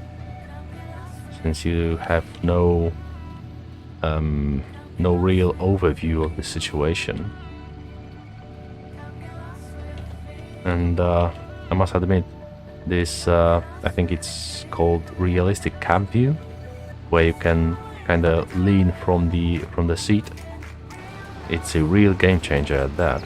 since you have no real overview of the situation. And I must admit, this I think it's called realistic cab view, where you can kind of lean from the seat. It's a real game changer at that.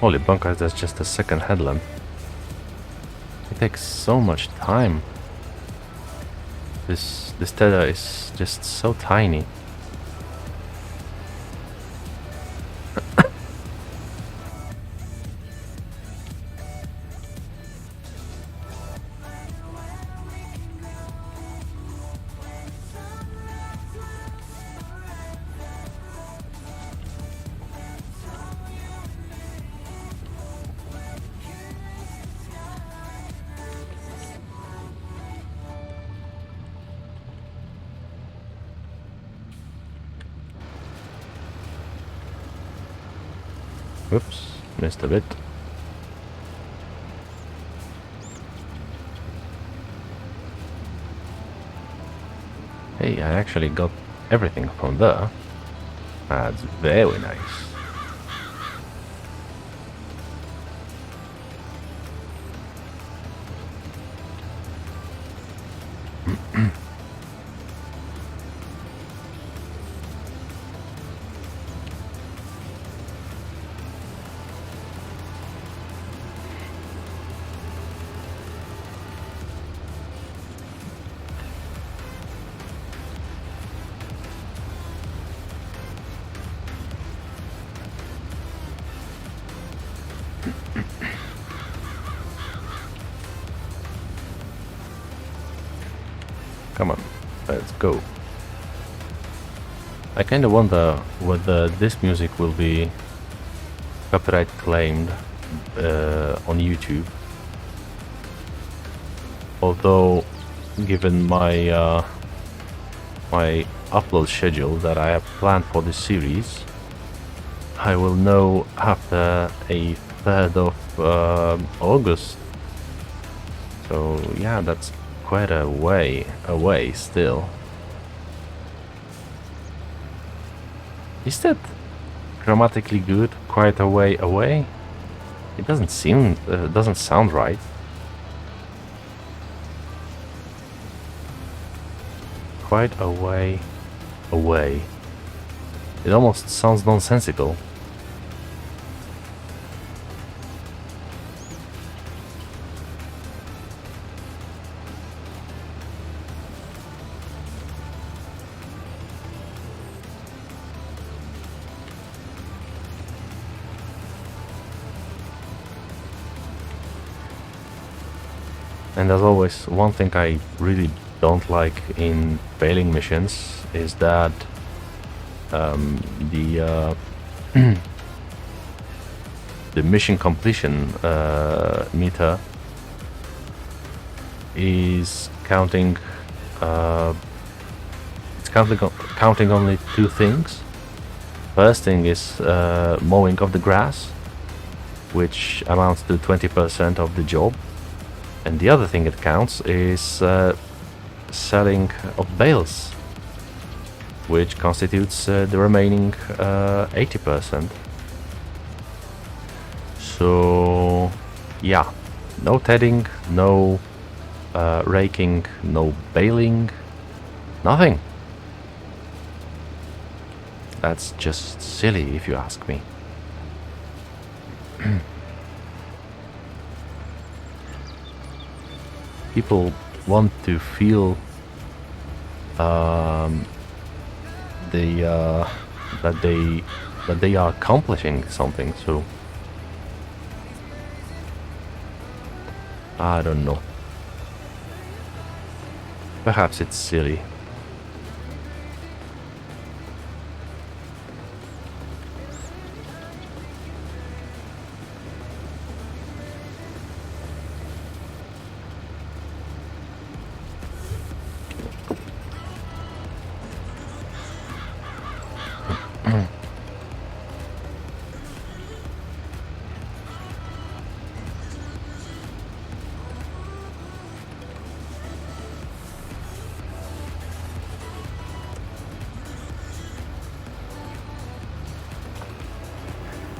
Holy bunkers, that's just a second headlamp. It takes so much time. This tether is just so tiny. Oops, missed a bit. Hey, I actually got everything from there. That's very nice. Come on, let's go. I kinda wonder whether this music will be copyright claimed on YouTube. Although, given my my upload schedule that I have planned for this series, I will know after a 3rd of August. So yeah, that's quite a way away still. Is that grammatically good? Quite a way away? It doesn't seem, doesn't sound right. Quite a way away. It almost sounds nonsensical. And as always, one thing I really don't like in baling missions is that the the mission completion meter is counting. It's counting only 2 things. First thing is mowing of the grass, which amounts to 20% of the job. And the other thing it counts is selling of bales, which constitutes the remaining 80%. So, yeah, no tedding, no raking, no baling, nothing. That's just silly if you ask me. People want to feel that they are accomplishing something, so I don't know. Perhaps it's silly.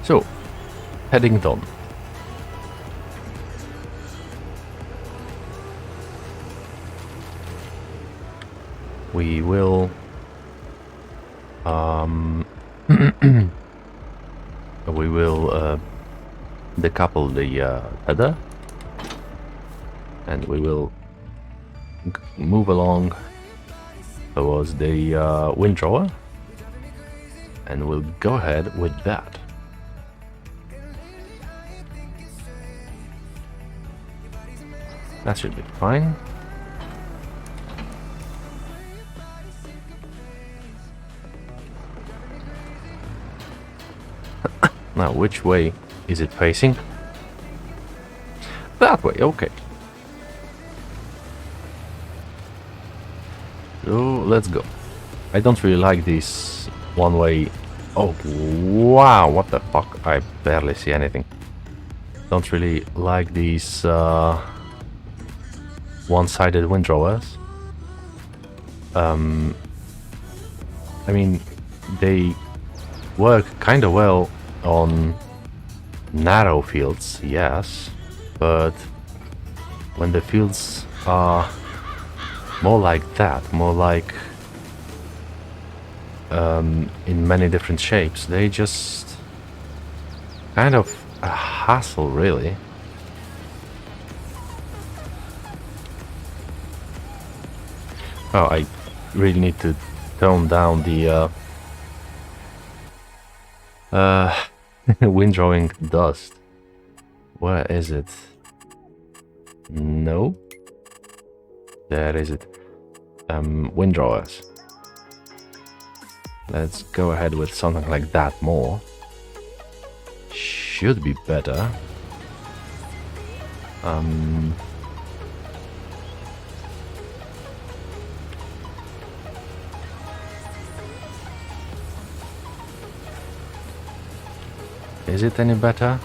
So, heading done. We will we will decouple the tether, and we will move along towards the windrower, and we'll go ahead with that. That should be fine. Now, which way is it facing? That way, okay. So, let's go. I don't really like this one-way... Oh, wow, what the fuck? I barely see anything. Don't really like these one-sided windrowers. I mean, they work kind of well on narrow fields, yes, but when the fields are more like that, more like in many different shapes, they just kind of a hassle, really. Oh, I really need to tone down the windrowing dust. Where is it? No. There is it. Windrowers. Let's go ahead with something like that more. Should be better. Is it any better?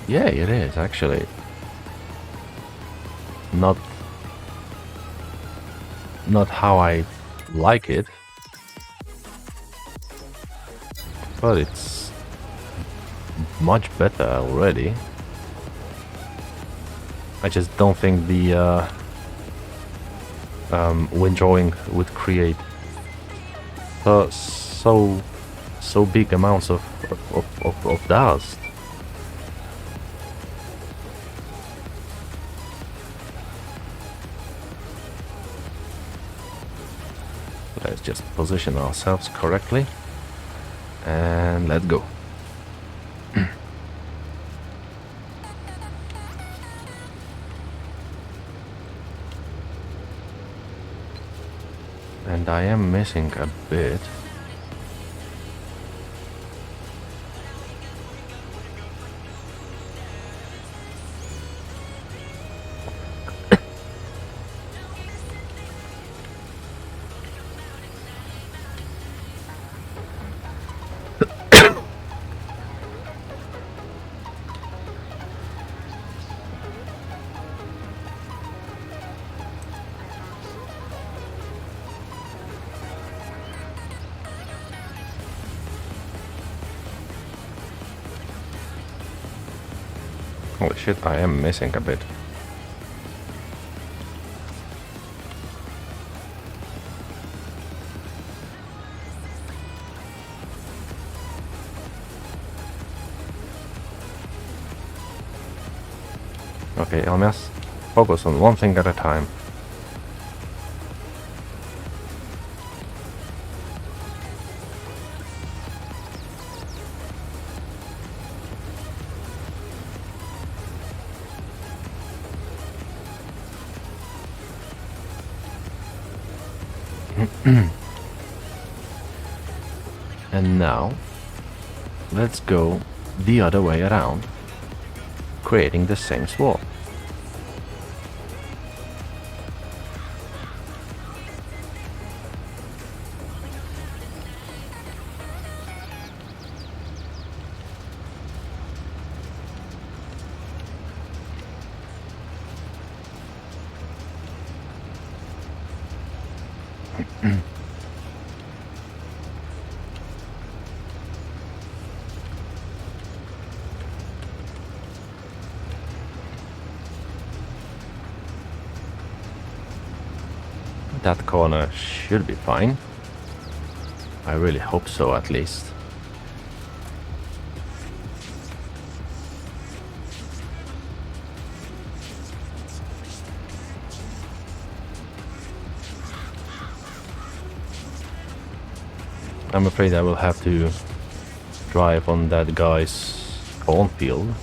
Yeah, it is actually. Not how I like it, but it's much better already. I just don't think the windrowing would create so big amounts of dust. Let's just position ourselves correctly and let's go. And I am missing a bit. Holy shit, I am missing a bit. Okay, Elmias, focus on one thing at a time. And now, let's go the other way around, creating the same swap. That corner should be fine. I really hope so, at least. I'm afraid I will have to drive on that guy's cornfield.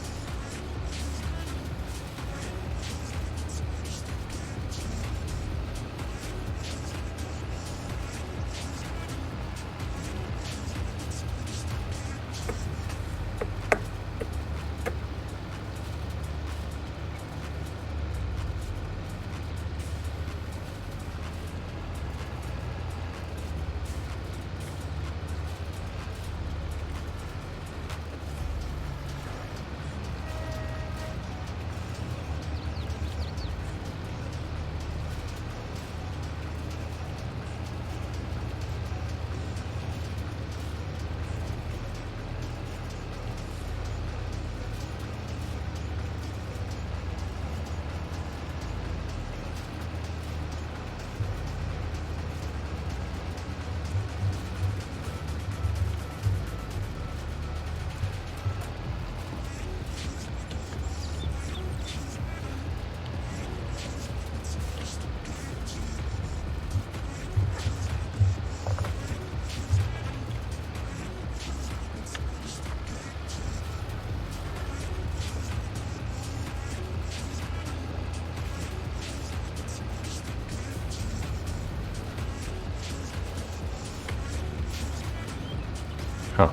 Huh.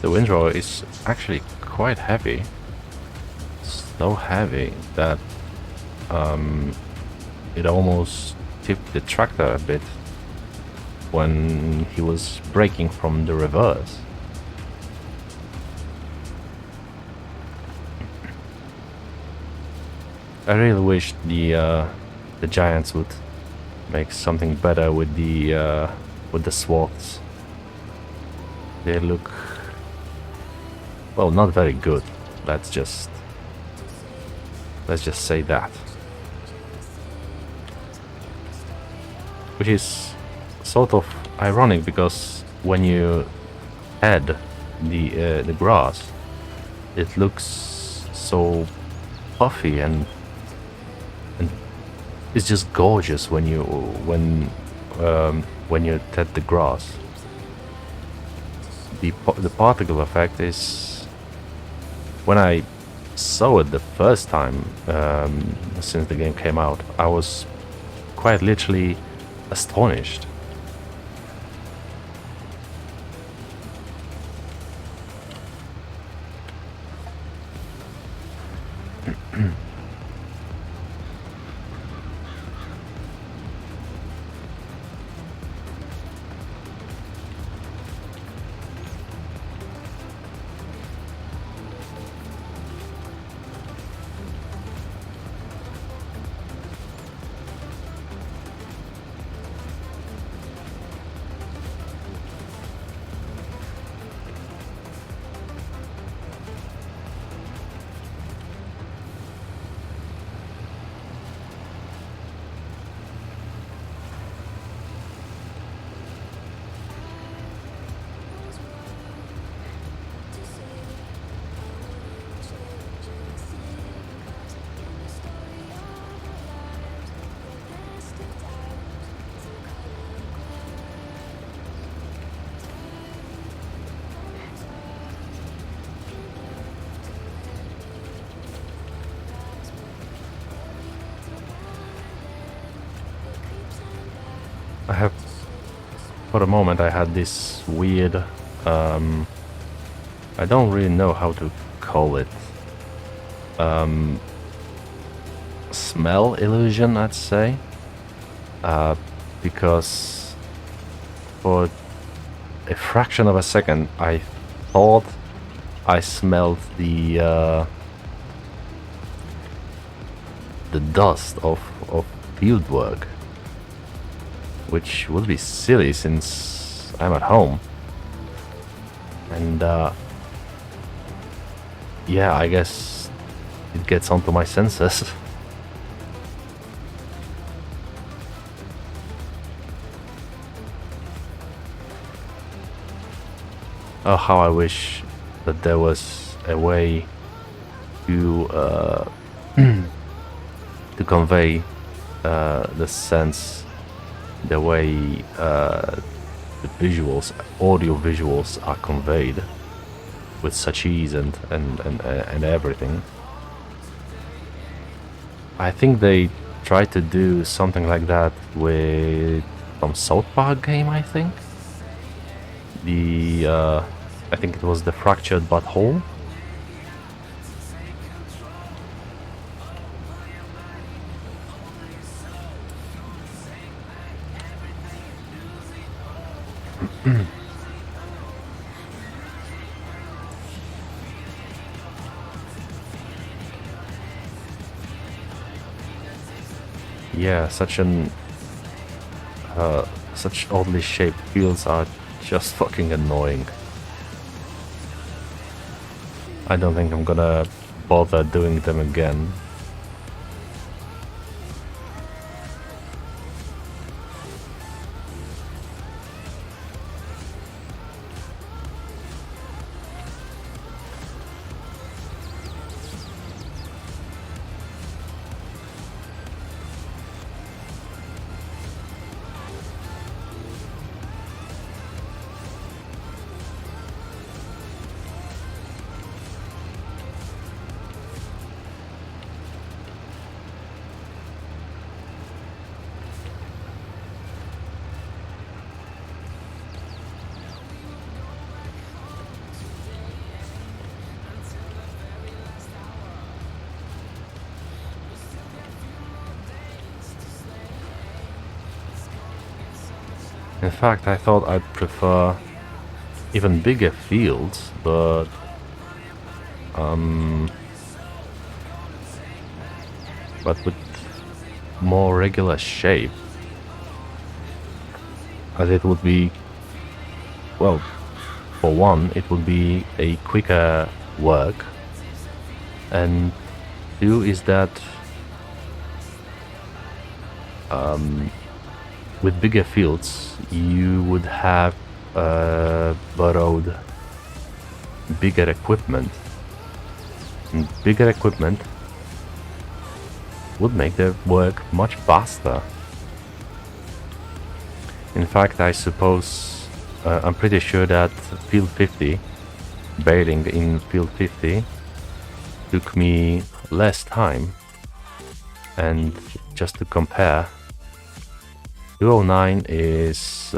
The windrow is actually quite heavy. So heavy that it almost tipped the tractor a bit when he was braking from the reverse. I really wish the Giants would make something better with the swaths. They look, well, not very good. Let's just say that. Which is sort of ironic because when you add the grass, it looks so puffy and it's just gorgeous when you add the grass. The particle effect is, when I saw it the first time since the game came out, I was quite literally astonished. I have, for a moment, I had this weird, I don't really know how to call it, smell illusion, I'd say, because for a fraction of a second I thought I smelled the dust of field work, which would be silly since I'm at home. And yeah, I guess it gets onto my senses. Oh, how I wish that there was a way to to convey the sense the way the visuals, audio visuals are conveyed with such ease and everything. I think they tried to do something like that with some South Park game, I think. I think it was the Fractured But Whole. Yeah, such oddly shaped fields are just fucking annoying. I don't think I'm gonna bother doing them again. In fact, I thought I'd prefer even bigger fields, but with more regular shape, as it would be, well, for one, it would be a quicker work, and two is that with bigger fields you would have borrowed bigger equipment, and bigger equipment would make the work much faster. In fact, I suppose I'm pretty sure that field 50, baling in field 50, took me less time. And just to compare, 209 is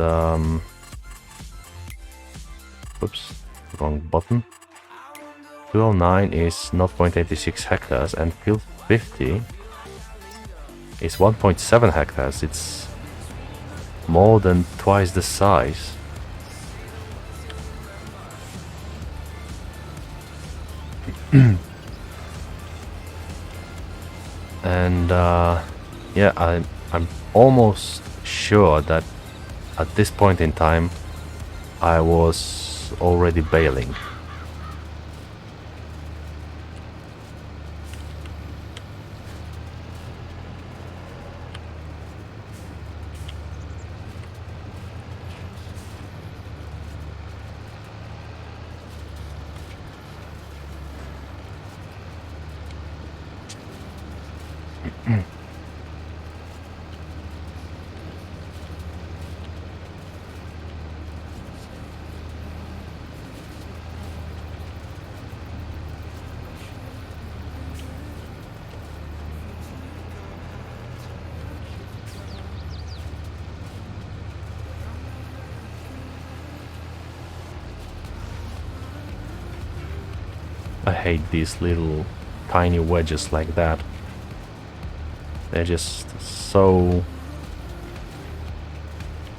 oops, wrong button. 209 is 0.86 hectares and field 50 is 1.7 hectares. It's more than twice the size. And yeah, I'm almost sure that at this point in time I was already baling. I hate these little tiny wedges like that. They're just so,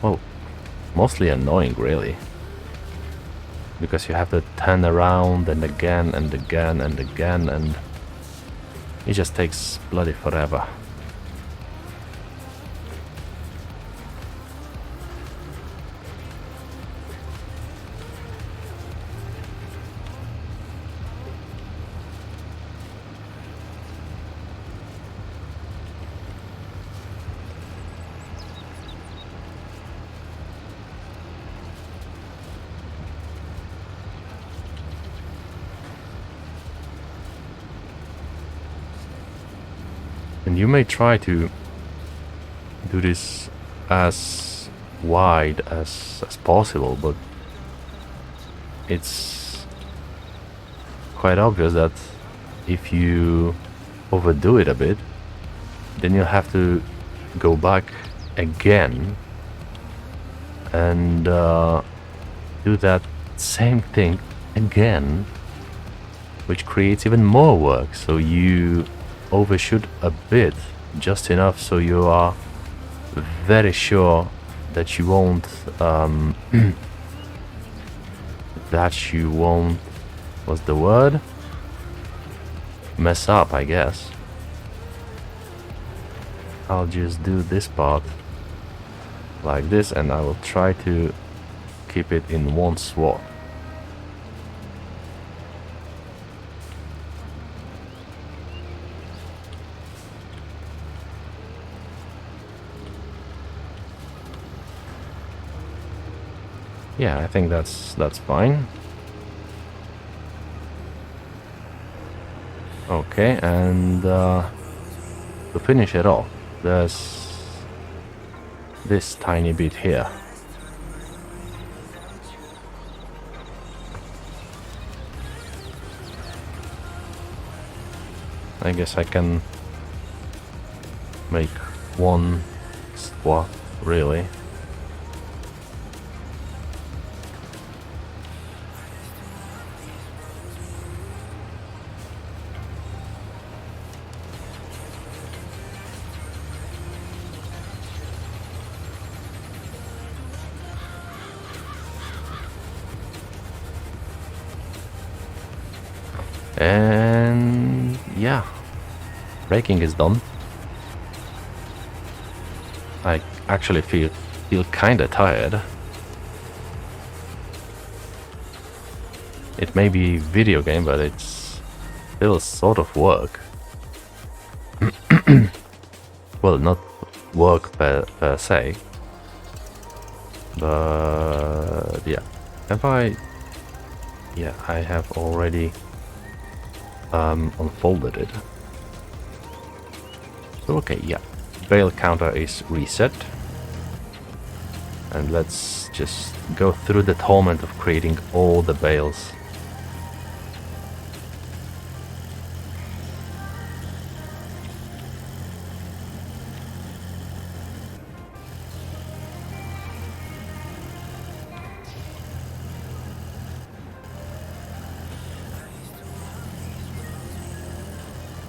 well, mostly annoying really. Because you have to turn around and again and again and again, and it just takes bloody forever. And you may try to do this as wide as possible, but it's quite obvious that if you overdo it a bit, then you have to go back again and do that same thing again, which creates even more work. So you overshoot a bit, just enough so you are very sure that you won't what's the word, mess up, I guess. I'll just do this part like this, and I will try to keep it in one swath. Yeah, I think that's fine. Okay, and to finish it off, there's this tiny bit here. I guess I can make one swath, really. And yeah, braking is done. I actually feel kinda tired. It may be video game, but it's still sort of work. Well, not work per se, but yeah. Have I? Yeah, I have already unfolded it. So okay, yeah, bale counter is reset, and let's just go through the torment of creating all the bales.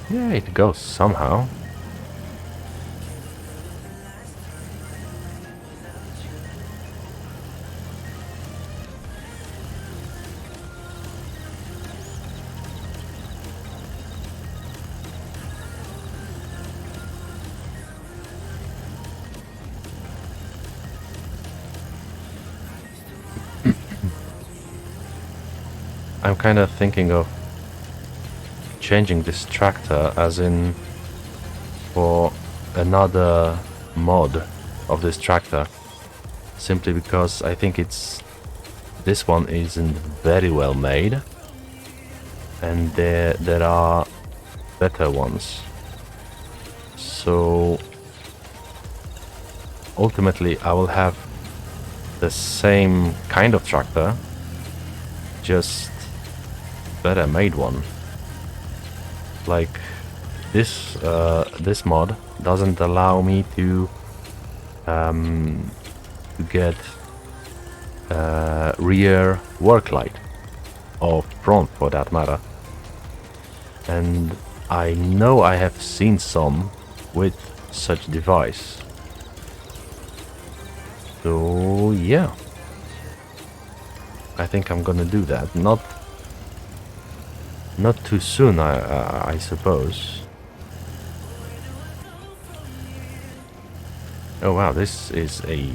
Yeah, it goes somehow. I'm kind of thinking of changing this tractor, as in for another mod of this tractor, simply because I think this one isn't very well made, and there are better ones. So ultimately I will have the same kind of tractor, just better made one. Like this mod doesn't allow me to get rear work light, or front for that matter, and I know I have seen some with such device. So yeah, I think I'm gonna do that. Not too soon, I suppose. Oh wow, this is a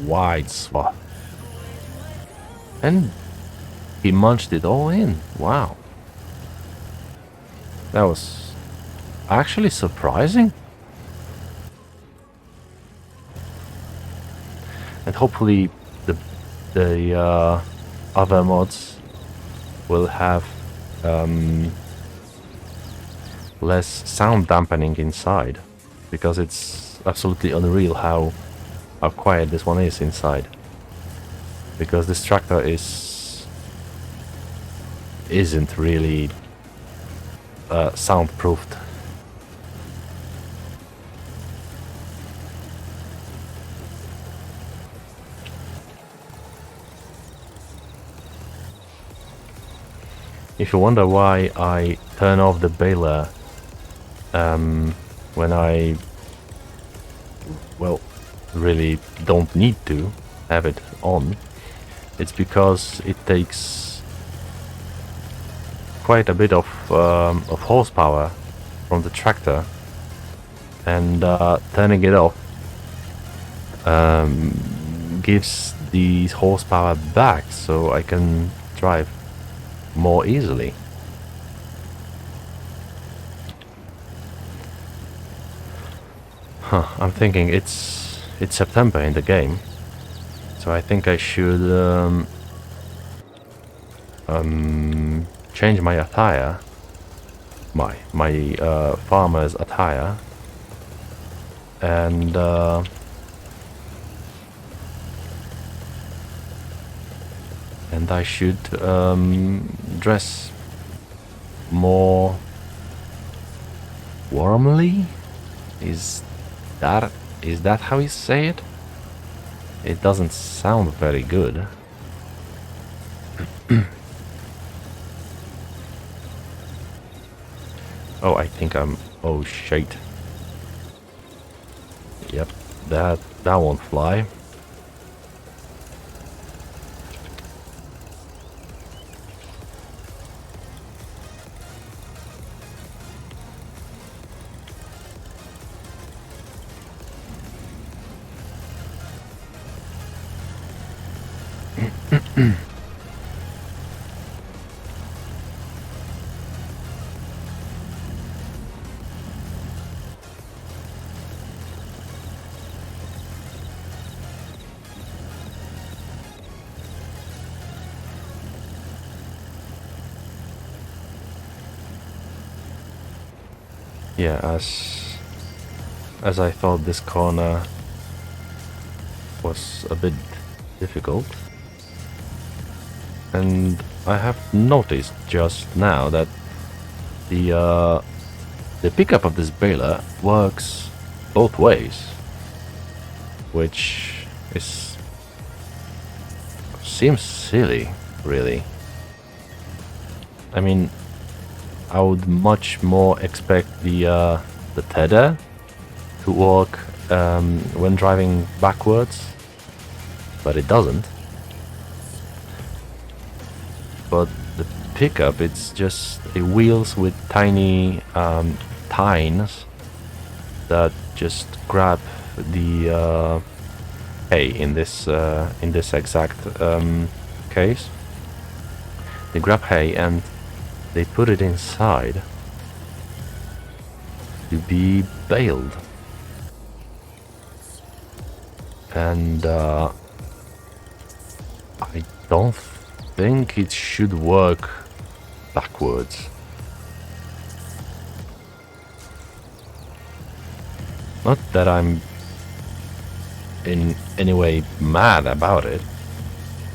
wide swath. And he munched it all in. Wow. That was actually surprising. And hopefully the other mods will have less sound dampening inside, because it's absolutely unreal how how quiet this one is inside. Because this tractor isn't really soundproofed. If you wonder why I turn off the baler when I, well, really don't need to have it on, it's because it takes quite a bit of horsepower from the tractor, and turning it off gives these horsepower back so I can drive more easily. I'm thinking it's September in the game, so I think I should change my attire, my farmer's attire, and I should dress more warmly. Is that how you say it? It doesn't sound very good. Oh, I think I'm... Oh, shit. Yep, that won't fly. Yeah, as I thought, this corner was a bit difficult, and I have noticed just now that the pickup of this baler works both ways, which seems silly, really. I mean, I would much more expect the tether to work when driving backwards, but it doesn't. But the pickup, it's just the wheels with tiny tines that just grab the hay in this exact case. They grab hay and they put it inside to be baled, and I don't think it should work backwards. Not that I'm in any way mad about it,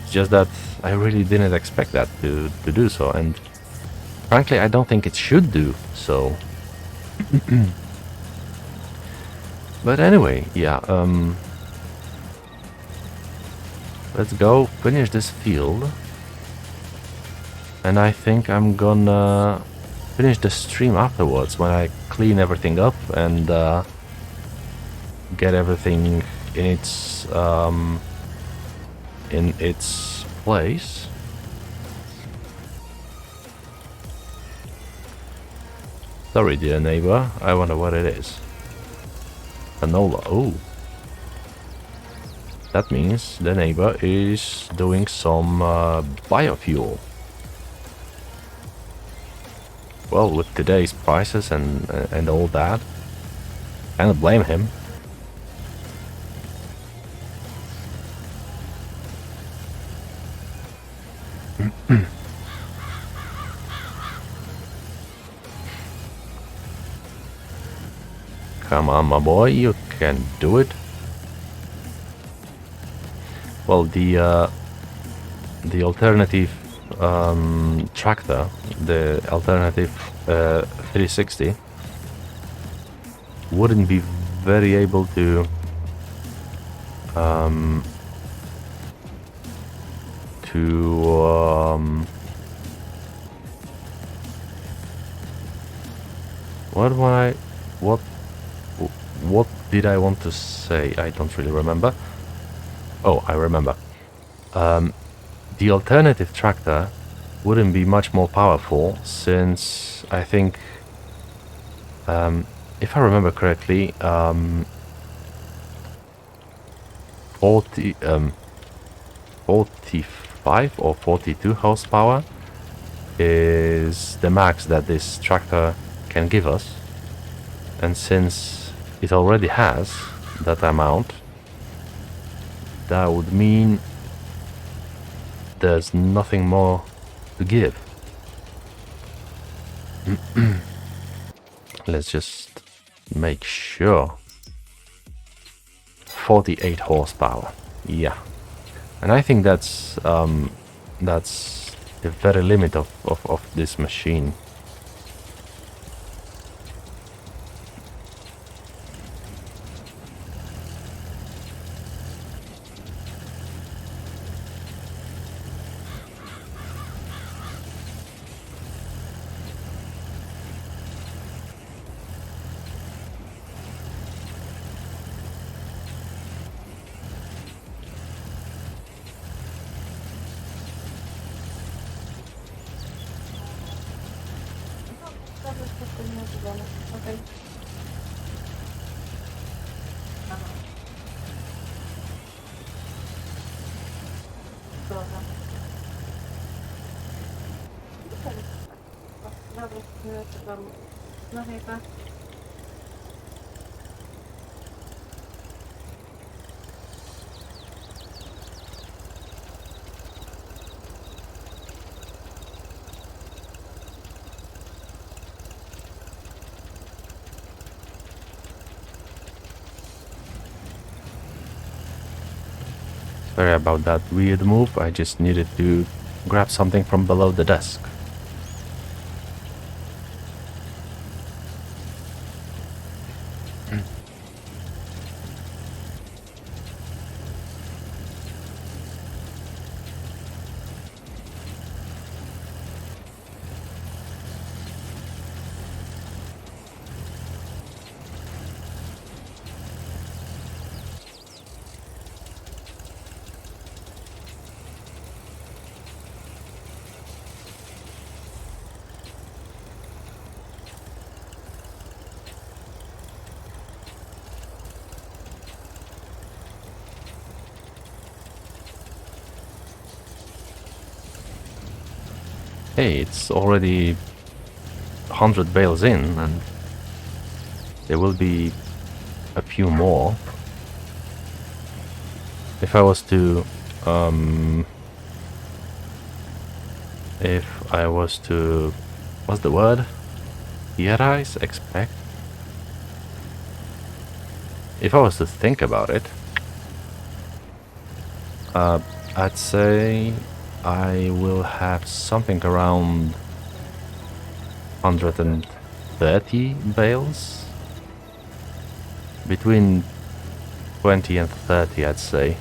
it's just that I really didn't expect that to do so, and frankly I don't think it should do so. But anyway, yeah, let's go finish this field, and I think I'm gonna finish the stream afterwards when I clean everything up and get everything in its place. Sorry, dear neighbor, I wonder what it is. Canola. Oh, that means the neighbor is doing some biofuel. Well, with today's prices and all that, can't blame him. Come on, my boy, you can do it. Well, the alternative tractor, the alternative 360, wouldn't be very able to what am I what what did I want to say? I don't really remember. Oh, I remember. The alternative tractor wouldn't be much more powerful, since I think, if I remember correctly, 40, 45 or 42 horsepower is the max that this tractor can give us. And since it already has that amount, that would mean there's nothing more to give. Let's just make sure. 48 horsepower. Yeah. And I think that's the very limit of this machine. Okay. Dobra. Dobra, czekam. No hejka. Sorry about that weird move. I just needed to grab something from below the desk. Hey, it's already 100 bales in, and there will be a few more. If I was to what's the word? Theorize? Expect? If I was to think about it, I'd say I will have something around 130 bales. Between 20 and 30, I'd say.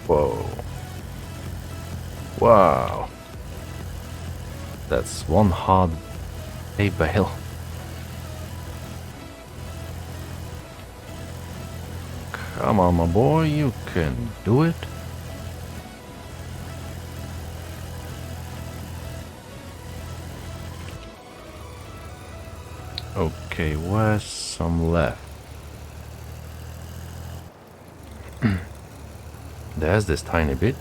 Whoa. Wow. That's one hard hay bale. Come on, my boy, you can do it. Okay, where's some left? There's this tiny bit.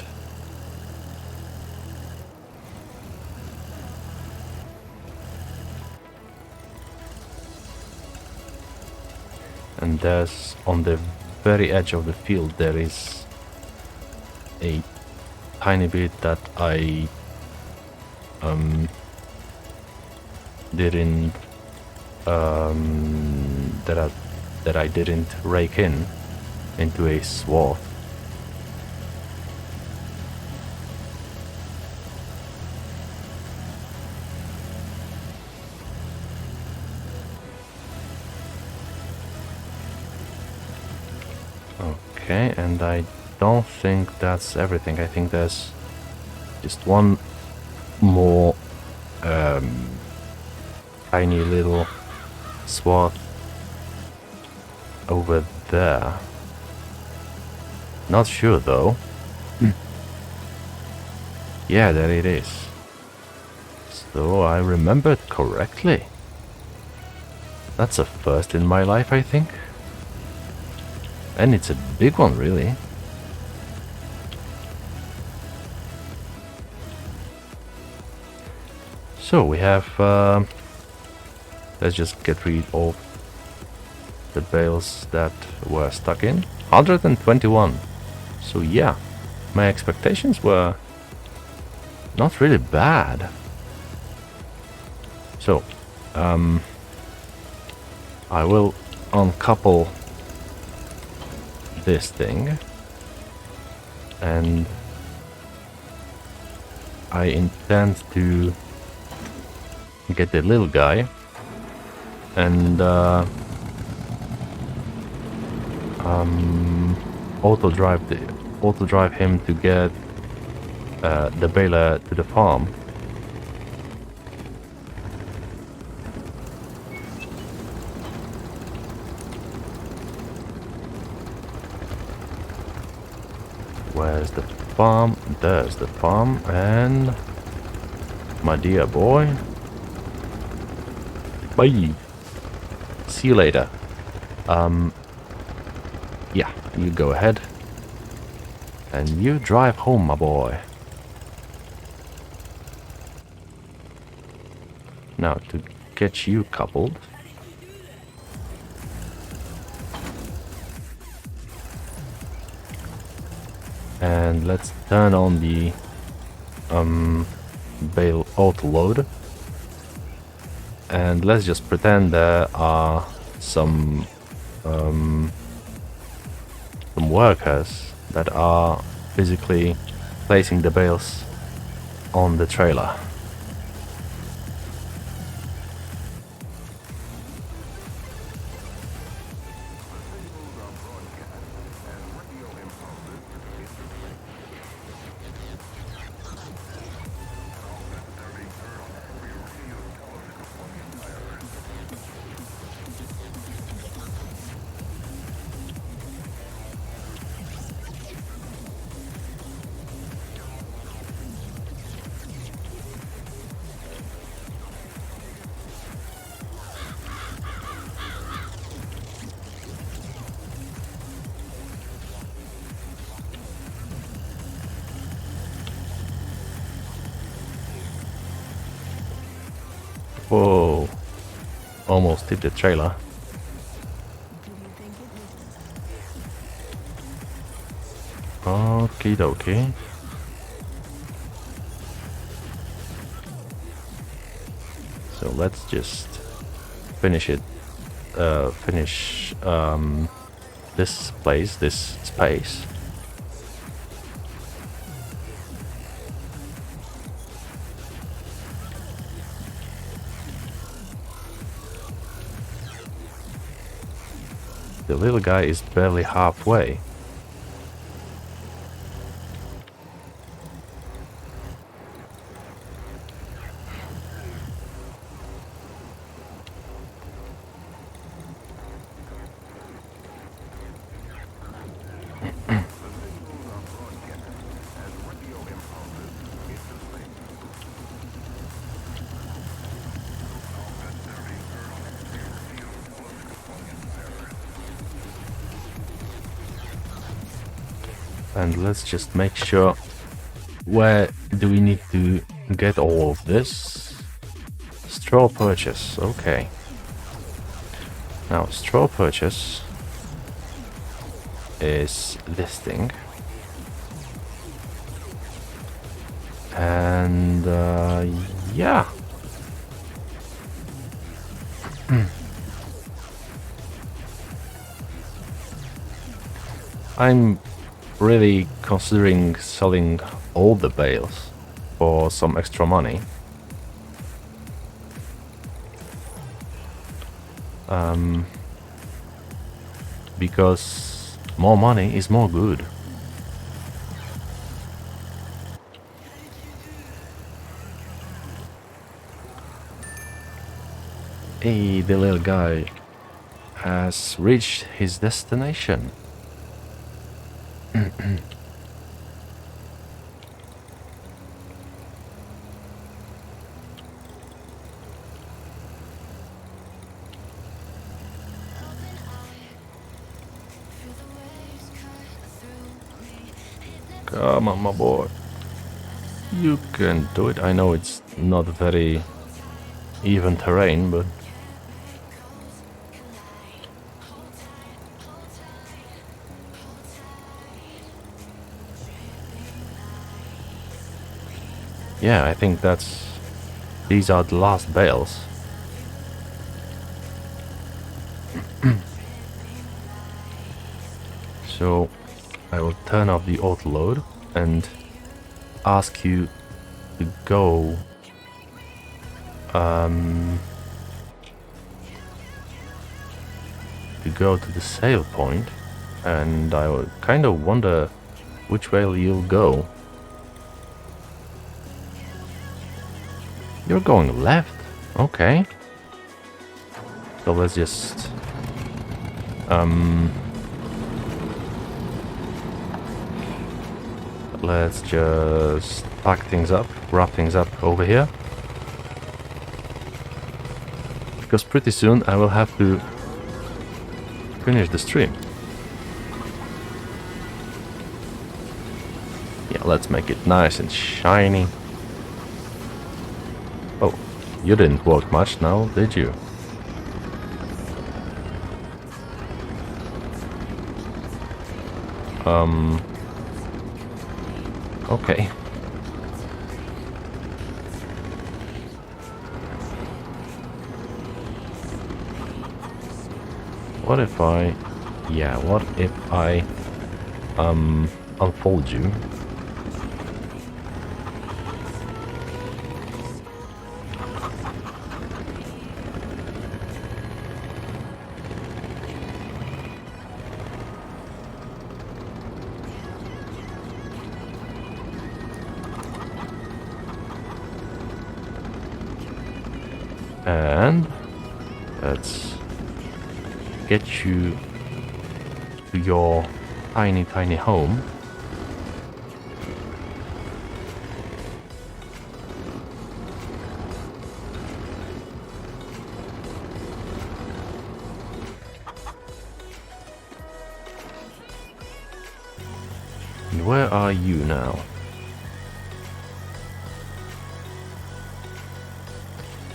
And there's on the very edge of the field there is a tiny bit that I didn't that I didn't rake into a swath. Okay, and I don't think that's everything. I think there's just one more tiny little swath over there. Not sure though. Yeah, there it is. So I remembered correctly. That's a first in my life, I think. And it's a big one, really. So we have, let's just get rid of the bales that were stuck in. 121. So yeah, my expectations were not really bad. So, I will uncouple this thing, and I intend to get the little guy and auto drive him to get the baler to the farm. Where's the farm? There's the farm, and my dear boy. Bye. See you later. Yeah, you go ahead. And you drive home, my boy. Now, to get you coupled. And let's turn on the bale auto load. And let's just pretend there are some workers that are physically placing the bales on the trailer. Whoa, almost hit the trailer. Okie dokie. So let's just finish it, finish this place, this space. The little guy is barely halfway. And let's just make sure. Where do we need to get all of this? Straw purchase, okay. Now, straw purchase is this thing. And, yeah. I'm really considering selling all the bales for some extra money. Because more money is more good. Hey, the little guy has reached his destination. Come on, my boy. You can do it. I know it's not very even terrain, but... yeah, I think these are the last bales. So I will turn off the auto load and ask you to go to the sale point, and I will kind of wonder which way you'll go. You're going left, okay. So let's just pack things up, wrap things up over here, because pretty soon I will have to finish the stream. Yeah, let's make it nice and shiny. Oh, you didn't walk much now, did you? Okay. What if I... yeah, what if I unfold you? And let's get you to your tiny home. And where are you now?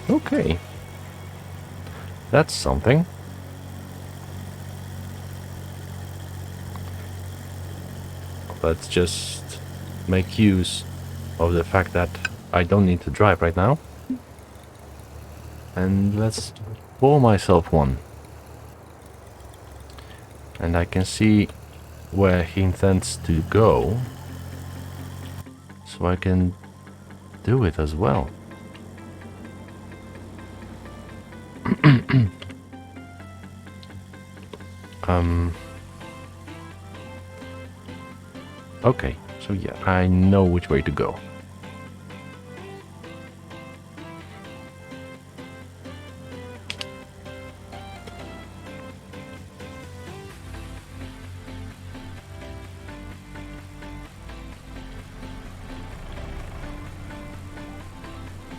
Okay. That's something. Let's just make use of the fact that I don't need to drive right now. And let's pour myself one. And I can see where he intends to go. So I can do it as well. Okay, so yeah, I know which way to go.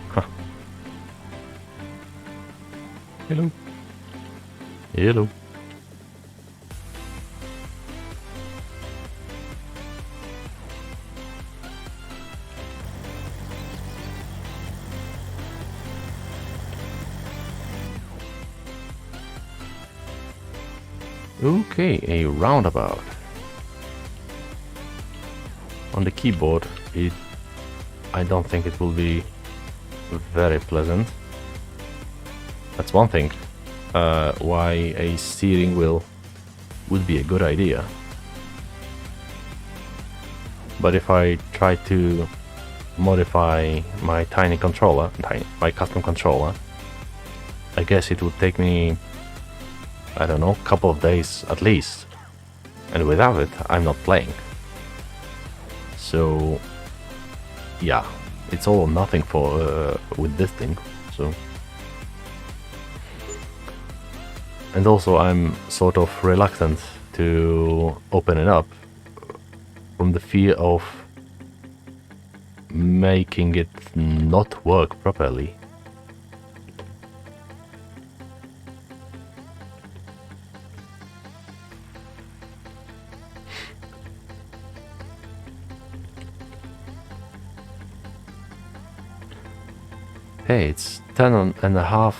Huh. Hello. Hello. Okay, a roundabout. On the keyboard, I don't think it will be very pleasant. That's one thing. Why a steering wheel would be a good idea. But if I try to modify my tiny controller, my custom controller, I guess it would take me, I don't know, a couple of days at least. And without it, I'm not playing. So, yeah, it's all or nothing for with this thing. So, and also I'm sort of reluctant to open it up from the fear of making it not work properly. Hey, it's 10.5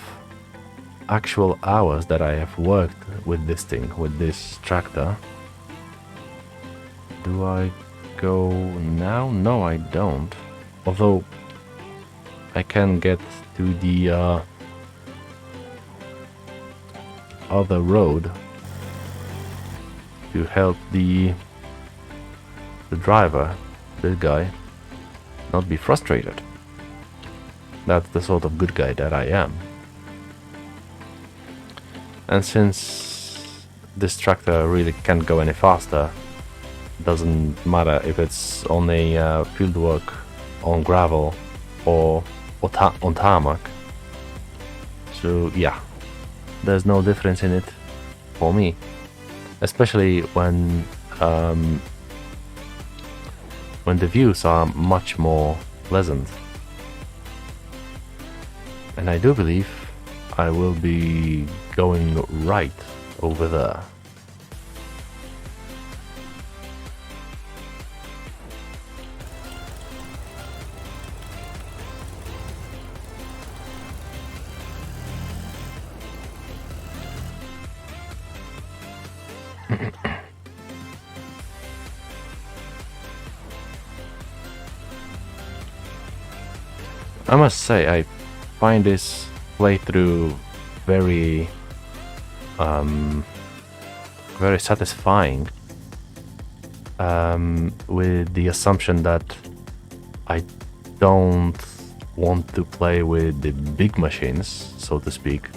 actual hours that I have worked with this thing, with this tractor. Do I go now? No, I don't. Although I can get to the other road to help the driver, this guy, not be frustrated. That's the sort of good guy that I am. And since this tractor really can't go any faster, doesn't matter if it's on a field work, on gravel, or on tarmac. So yeah, there's no difference in it for me, especially when the views are much more pleasant. And I do believe I will be going right over there. I must say, I find this playthrough very very satisfying, with the assumption that I don't want to play with the big machines, so to speak.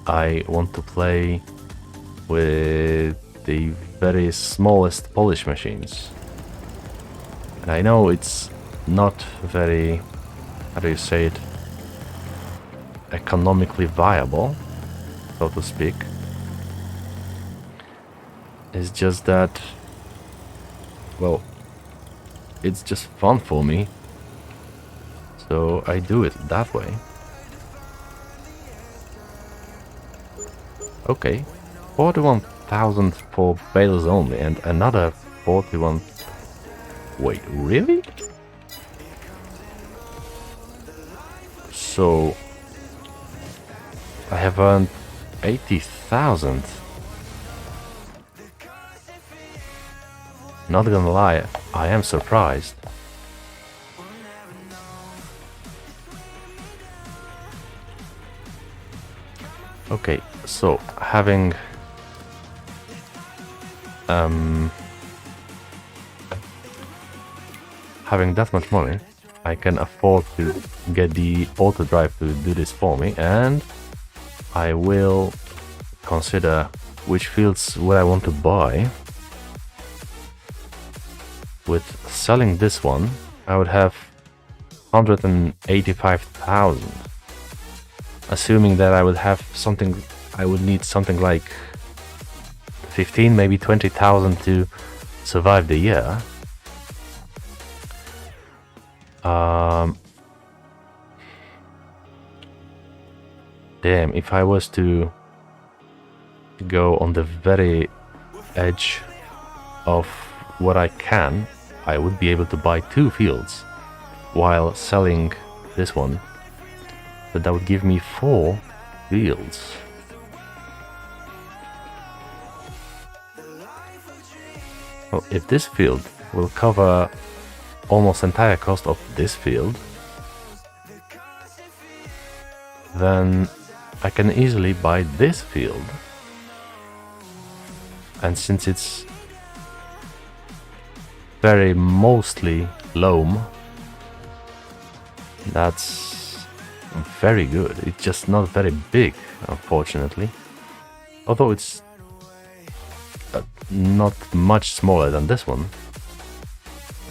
I want to play with the very smallest polish machines. And I know it's not very, how do you say it, economically viable, so to speak. It's just that, well, it's just fun for me, so I do it that way. Okay, 41,000 for bales only, and another 41. Wait, really? So I have earned 80,000. Not gonna lie, I am surprised. Okay, so having that much money, I can afford to get the auto drive to do this for me, and I will consider which fields would I want to buy. With selling this one, I would have 185,000. Assuming that I would have something, I would need something like 15, maybe 20,000 to survive the year. Damn, if I was to go on the very edge of what I can, I would be able to buy 2 fields while selling this one. But that would give me 4 fields. Well, if this field will cover almost entire cost of this field, then I can easily buy this field. And since it's very mostly loam, that's very good. It's just not very big, unfortunately. Although it's not much smaller than this one.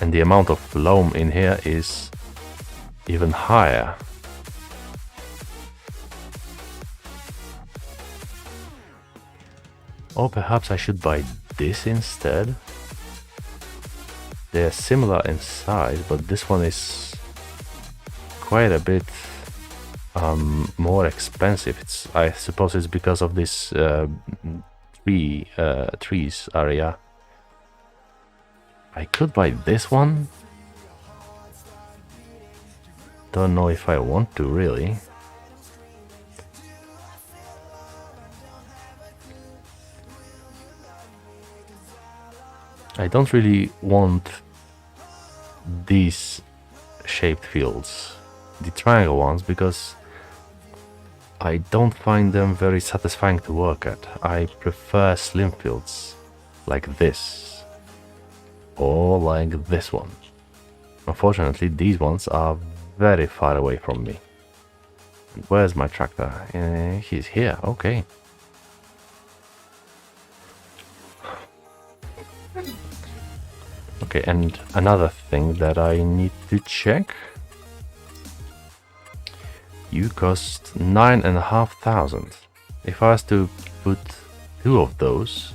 And the amount of loam in here is even higher. Or perhaps I should buy this instead. They're similar in size, but this one is quite a bit more expensive. I suppose it's because of this trees area. I could buy this one. Don't know if I want to really. I don't really want these shaped fields, the triangle ones, because I don't find them very satisfying to work at. I prefer slim fields like this or like this one. Unfortunately, these ones are very far away from me. Where's my tractor? He's here, okay. Okay, and another thing that I need to check. You cost 9,500. If I was to put 2 of those,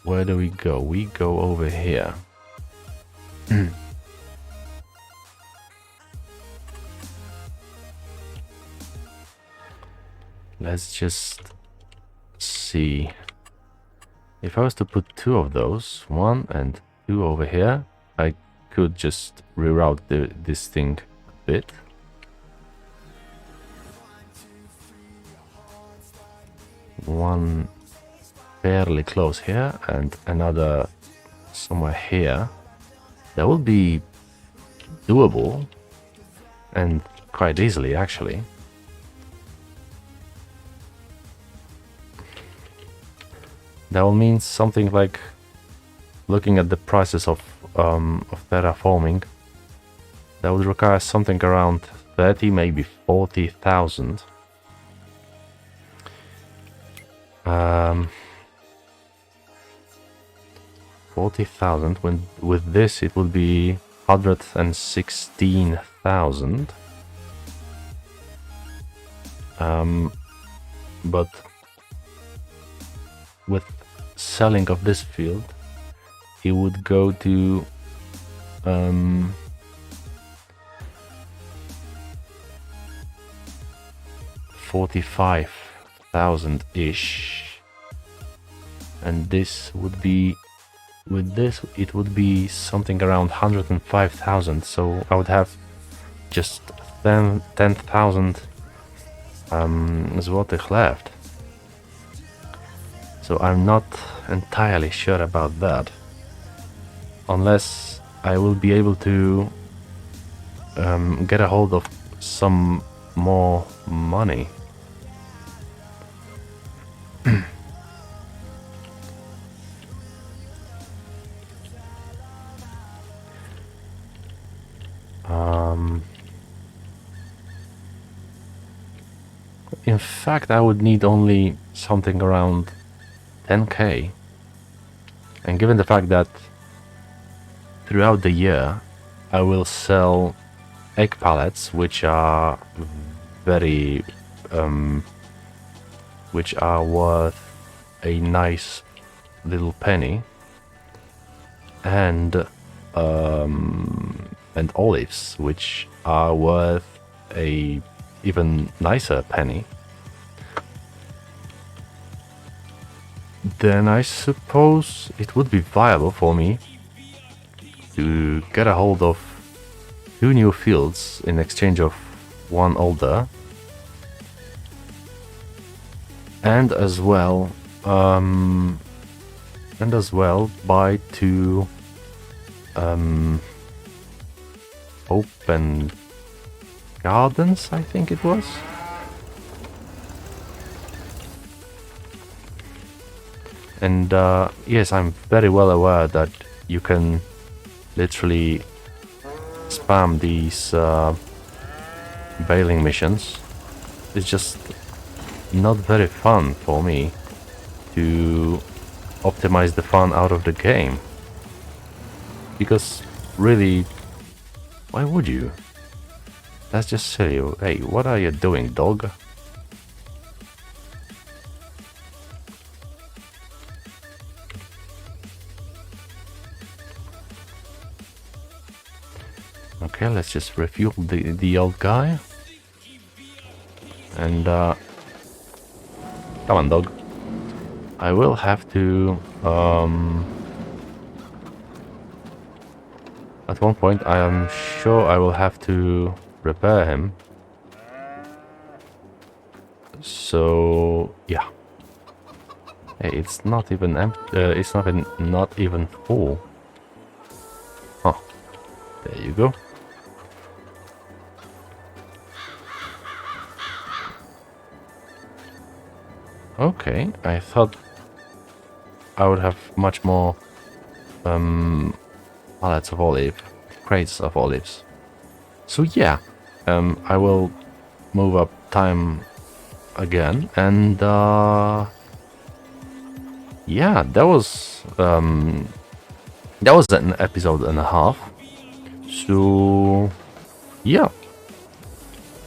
where do we go? We go over here. Let's just see. If I was to put 2 of those, 1 and 2 over here, I could just reroute this thing a bit. One fairly close here and another somewhere here. That would be doable and quite easily actually. That will mean something like, looking at the prices of terraforming, that would require something around 30, maybe 40,000. 40,000. When with this it would be 116,000. But with selling of this field, it would go to 45,000 ish, and this would be, with this it would be something around 105,000. So I would have just 10,000 złotych left. So I'm not entirely sure about that, unless I will be able to get a hold of some more money. In fact, I would need only something around 10k, and given the fact that throughout the year I will sell egg pallets, which are very which are worth a nice little penny, and olives, which are worth a even nicer penny, then I suppose it would be viable for me to get a hold of 2 new fields in exchange of 1 older, and as well, buy 2 open gardens, I think it was. And yes, I'm very well aware that you can literally spam these baling missions. It's just not very fun for me to optimize the fun out of the game. Because really, why would you? That's just silly. Hey, what are you doing, dog? Okay, let's just refuel the old guy. And come on, dog. I will have to at one point I am sure I will have to repair him. So yeah. Hey, it's not even it's not even full. Huh. There you go. Okay, I thought I would have much more pallets of crates of olives. So yeah, I will move up time again, and yeah, that was an episode and a half. So yeah,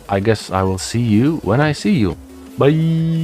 I guess I will see you when I see you. Bye.